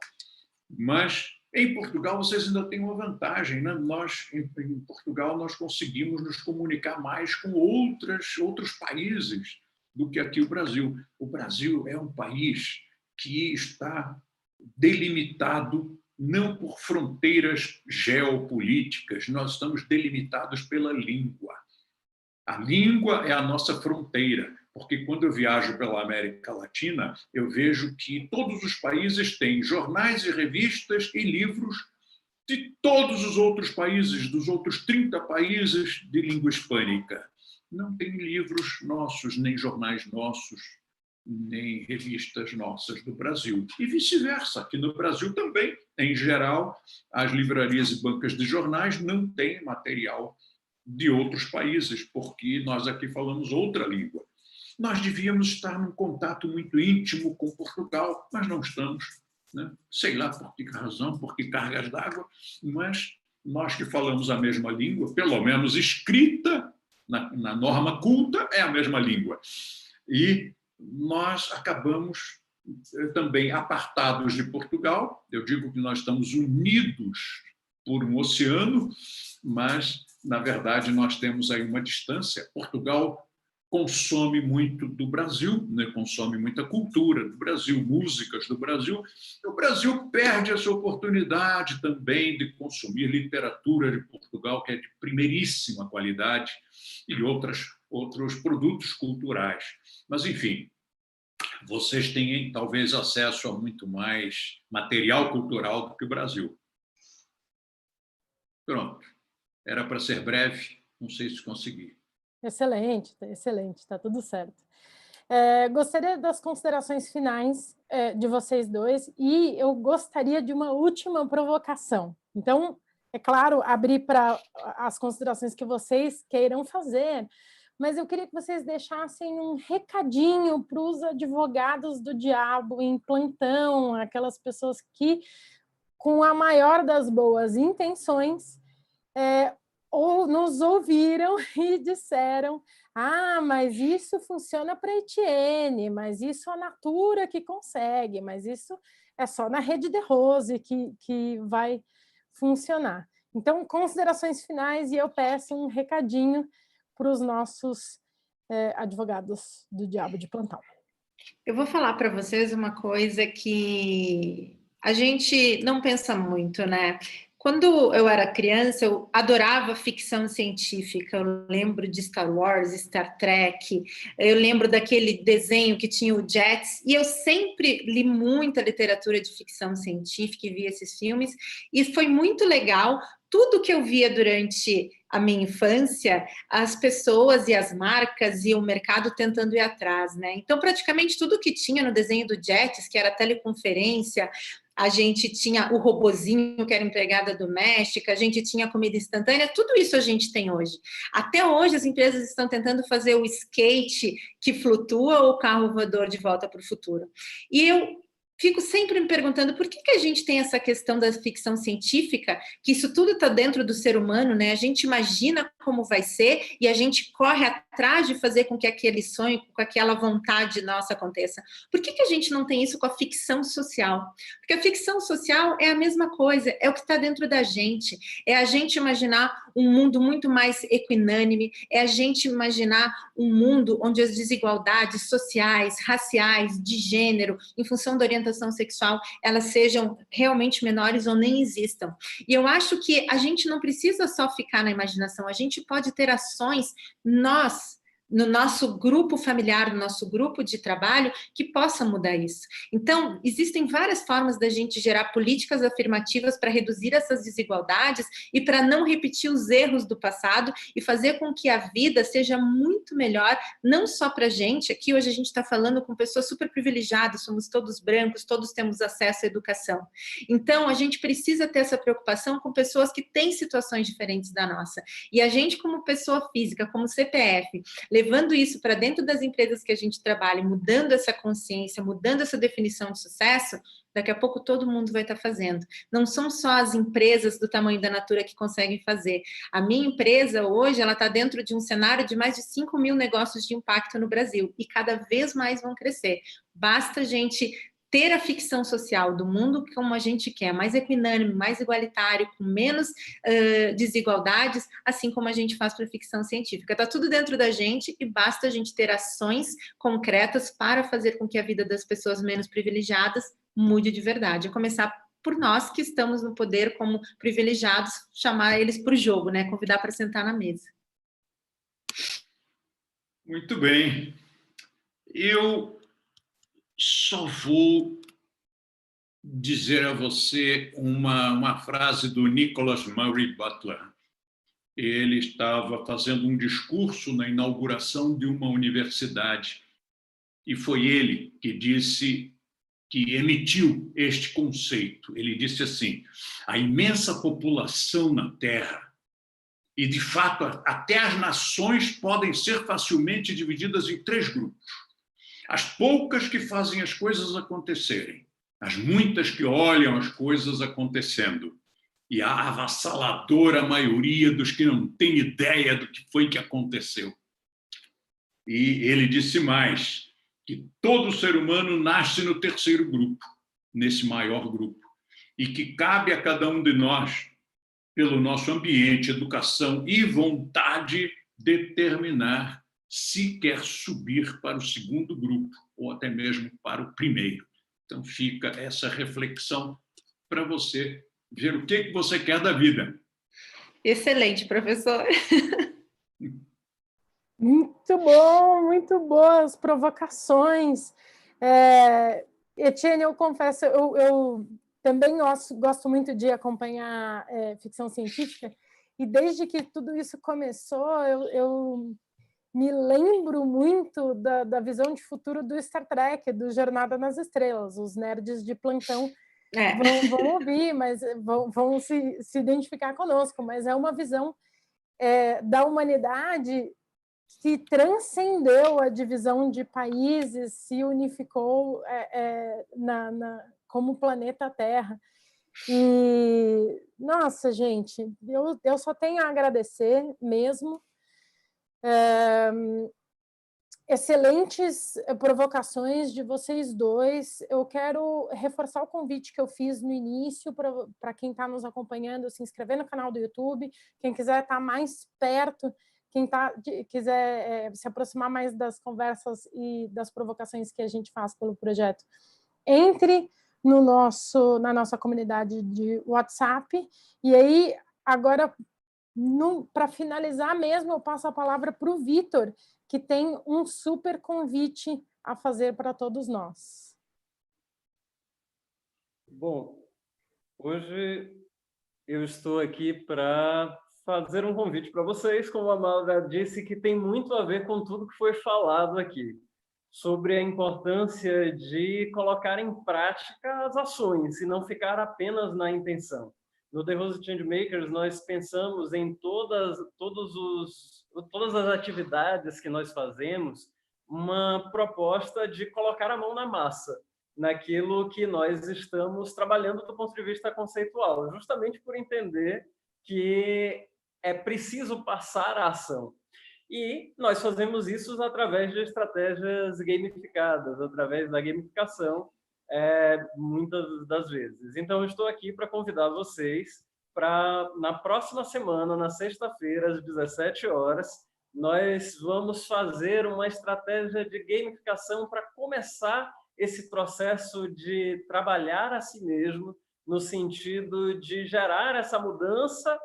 Mas em Portugal vocês ainda têm uma vantagem, né? Em Portugal, nós conseguimos nos comunicar mais com outros países do que aqui o Brasil. O Brasil é um país que está delimitado não por fronteiras geopolíticas, nós estamos delimitados pela língua. A língua é a nossa fronteira, porque quando eu viajo pela América Latina, eu vejo que todos os países têm jornais e revistas e livros de todos os outros países, dos outros 30 países de língua hispânica. Não tem livros nossos, nem jornais nossos, nem revistas nossas do Brasil. E vice-versa, aqui no Brasil também, em geral, as livrarias e bancas de jornais não têm material de outros países, porque nós aqui falamos outra língua. Nós devíamos estar num contato muito íntimo com Portugal, mas não estamos, né? Sei lá por que razão, por que cargas d'água, mas nós que falamos a mesma língua, pelo menos escrita, na norma culta, é a mesma língua. E nós acabamos também apartados de Portugal. Eu digo que nós estamos unidos por um oceano, mas, na verdade, nós temos aí uma distância. Portugal consome muito do Brasil, né? Consome muita cultura do Brasil, músicas do Brasil. O Brasil perde essa oportunidade também de consumir literatura de Portugal, que é de primeiríssima qualidade, e outros produtos culturais. Mas, enfim, vocês têm talvez acesso a muito mais material cultural do que o Brasil. Pronto. Era para ser breve, não sei se consegui. Excelente, excelente, está tudo certo. Gostaria das considerações finais de vocês dois e eu gostaria de uma última provocação. Então, é claro, abrir para as considerações que vocês queiram fazer, mas eu queria que vocês deixassem um recadinho para os advogados do diabo em plantão, aquelas pessoas que, com a maior das boas intenções, ou nos ouviram e disseram: ah, mas isso funciona para a Etienne, mas isso a Natura que consegue, mas isso é só na Rede de Rose que vai funcionar. Então, considerações finais, e eu peço um recadinho para os nossos advogados do diabo de plantão. Eu vou falar para vocês uma coisa que a gente não pensa muito, né? Quando eu era criança, eu adorava ficção científica. Eu lembro de Star Wars, Star Trek, eu lembro daquele desenho que tinha o Jets, e eu sempre li muita literatura de ficção científica e vi esses filmes, e foi muito legal. Tudo que eu via durante a minha infância, as pessoas e as marcas e o mercado tentando ir atrás, né? Então, praticamente tudo que tinha no desenho do Jets, que era teleconferência, a gente tinha o robozinho, que era empregada doméstica, a gente tinha comida instantânea, tudo isso a gente tem hoje. Até hoje as empresas estão tentando fazer o skate que flutua ou o carro voador de volta para o futuro. E eu fico sempre me perguntando por que a gente tem essa questão da ficção científica, que isso tudo está dentro do ser humano, né? A gente imagina como vai ser e a gente corre atrás de fazer com que aquele sonho, com aquela vontade nossa aconteça. Por que a gente não tem isso com a ficção social? Porque a ficção social é a mesma coisa, é o que está dentro da gente, é a gente imaginar um mundo muito mais equinânime, é a gente imaginar um mundo onde as desigualdades sociais, raciais, de gênero, em função da orientação sexual, elas sejam realmente menores ou nem existam. E eu acho que a gente não precisa só ficar na imaginação, a gente pode ter ações, no nosso grupo familiar, no nosso grupo de trabalho, que possa mudar isso. Então, existem várias formas da gente gerar políticas afirmativas para reduzir essas desigualdades e para não repetir os erros do passado e fazer com que a vida seja muito melhor, não só para a gente. Aqui hoje a gente está falando com pessoas super privilegiadas, somos todos brancos, todos temos acesso à educação. Então, a gente precisa ter essa preocupação com pessoas que têm situações diferentes da nossa. E a gente, como pessoa física, como CPF, levando isso para dentro das empresas que a gente trabalha, mudando essa consciência, mudando essa definição de sucesso, daqui a pouco todo mundo vai estar fazendo. Não são só as empresas do tamanho da Natura que conseguem fazer. A minha empresa hoje, ela está dentro de um cenário de mais de 5 mil negócios de impacto no Brasil e cada vez mais vão crescer. Basta a gente ter a ficção social do mundo como a gente quer, mais equinânime, mais igualitário, com menos desigualdades, assim como a gente faz para a ficção científica. Está tudo dentro da gente e basta a gente ter ações concretas para fazer com que a vida das pessoas menos privilegiadas mude de verdade. A começar por nós que estamos no poder como privilegiados, chamar eles para o jogo, né? Convidar para sentar na mesa. Muito bem. Eu só vou dizer a você uma frase do Nicholas Murray Butler. Ele estava fazendo um discurso na inauguração de uma universidade e foi ele que emitiu este conceito. Ele disse assim: a imensa população na Terra, e de fato até as nações podem ser facilmente divididas em 3 grupos. As poucas que fazem as coisas acontecerem, as muitas que olham as coisas acontecendo, e a avassaladora maioria dos que não têm ideia do que foi que aconteceu. E ele disse mais, que todo ser humano nasce no 3º grupo, nesse maior grupo, e que cabe a cada um de nós, pelo nosso ambiente, educação e vontade, determinar se quer subir para o 2º grupo, ou até mesmo para o 1º. Então, fica essa reflexão para você ver o que você quer da vida. Excelente, professor. Muito bom, muito boas provocações. Etienne, eu confesso, eu também gosto muito de acompanhar ficção científica, e desde que tudo isso começou, eu me lembro muito da visão de futuro do Star Trek, do Jornada nas Estrelas. Os nerds de plantão vão ouvir, mas vão se identificar conosco, mas é uma visão da humanidade que transcendeu a divisão de países, se unificou como planeta Terra. E, nossa, gente, eu só tenho a agradecer mesmo. Excelentes provocações de vocês dois. Eu quero reforçar o convite que eu fiz no início para quem está nos acompanhando, se inscrever no canal do YouTube, quem quiser estar mais perto, quem quiser se aproximar mais das conversas e das provocações que a gente faz pelo projeto, entre na nossa comunidade de WhatsApp. E aí, agora, para finalizar mesmo, eu passo a palavra para o Vitor, que tem um super convite a fazer para todos nós. Bom, hoje eu estou aqui para fazer um convite para vocês, como a Amanda disse, que tem muito a ver com tudo que foi falado aqui, sobre a importância de colocar em prática as ações e não ficar apenas na intenção. No The Rose Changemakers, nós pensamos em todas as atividades que nós fazemos, uma proposta de colocar a mão na massa, naquilo que nós estamos trabalhando do ponto de vista conceitual, justamente por entender que é preciso passar a ação. E nós fazemos isso através de estratégias gamificadas, através da gamificação, muitas das vezes. Então, eu estou aqui para convidar vocês para, na próxima semana, na sexta-feira, às 17 horas, nós vamos fazer uma estratégia de gamificação para começar esse processo de trabalhar a si mesmo, no sentido de gerar essa mudança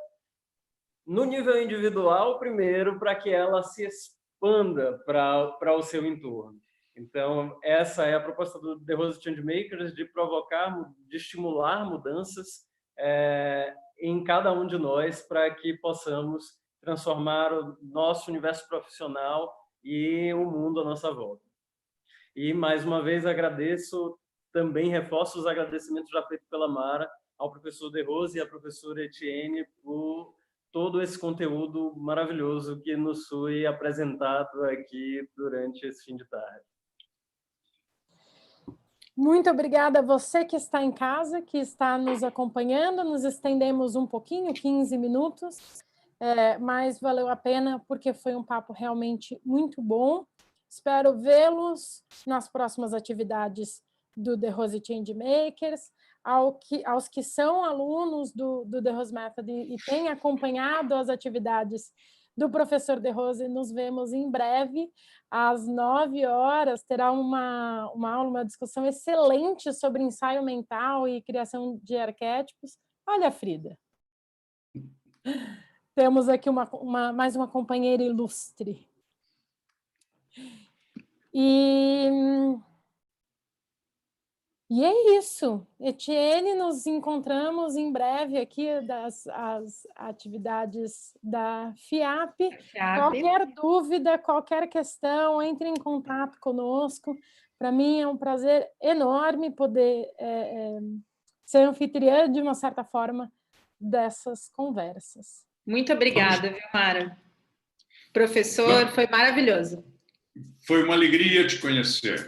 no nível individual, primeiro, para que ela se expanda para o seu entorno. Então, essa é a proposta do The Rose Changemakers, de provocar, de estimular mudanças em cada um de nós, para que possamos transformar o nosso universo profissional e o mundo à nossa volta. E, mais uma vez, agradeço, também reforço os agradecimentos já feitos pela Mara, ao professor De Rose e à professora Etienne por todo esse conteúdo maravilhoso que nos foi apresentado aqui durante esse fim de tarde. Muito obrigada a você que está em casa, que está nos acompanhando. Nos estendemos um pouquinho, 15 minutos, mas valeu a pena, porque foi um papo realmente muito bom. Espero vê-los nas próximas atividades do The Rose Changemakers. Aos que são alunos do The Rose Method e têm acompanhado as atividades do professor De Rose, nos vemos em breve, às 9 horas, terá uma aula, uma discussão excelente sobre ensaio mental e criação de arquétipos. Olha, Frida, temos aqui mais uma companheira ilustre. E é isso. Etienne, nos encontramos em breve aqui das atividades da FIAP. Qualquer dúvida, qualquer questão, entre em contato conosco. Para mim é um prazer enorme poder ser anfitriã, de uma certa forma, dessas conversas. Muito obrigada, viu, Mara? Professor, foi maravilhoso. Foi uma alegria te conhecer.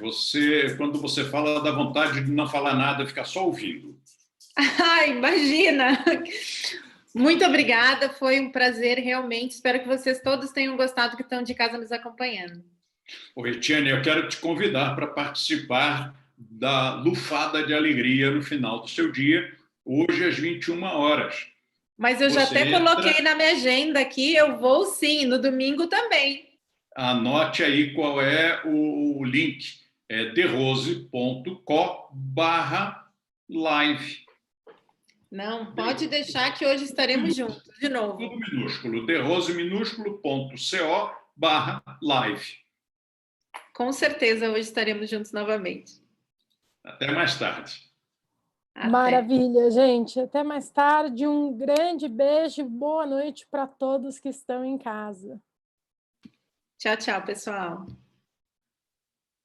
Quando você fala, dá vontade de não falar nada, ficar só ouvindo. Imagina! Muito obrigada, foi um prazer realmente. Espero que vocês todos tenham gostado, que estão de casa nos acompanhando. Etienne, eu quero te convidar para participar da lufada de alegria no final do seu dia, hoje às 21 horas. Mas eu já até coloquei na minha agenda aqui, eu vou sim, no domingo também. Anote aí qual é o link, é therose.co/live. Não, pode deixar que hoje estaremos juntos, de novo. Tudo minúsculo, therose_co/live. Com certeza, hoje estaremos juntos novamente. Até mais tarde. Até. Maravilha, gente. Até mais tarde. Um grande beijo e boa noite para todos que estão em casa. Tchau, tchau, pessoal.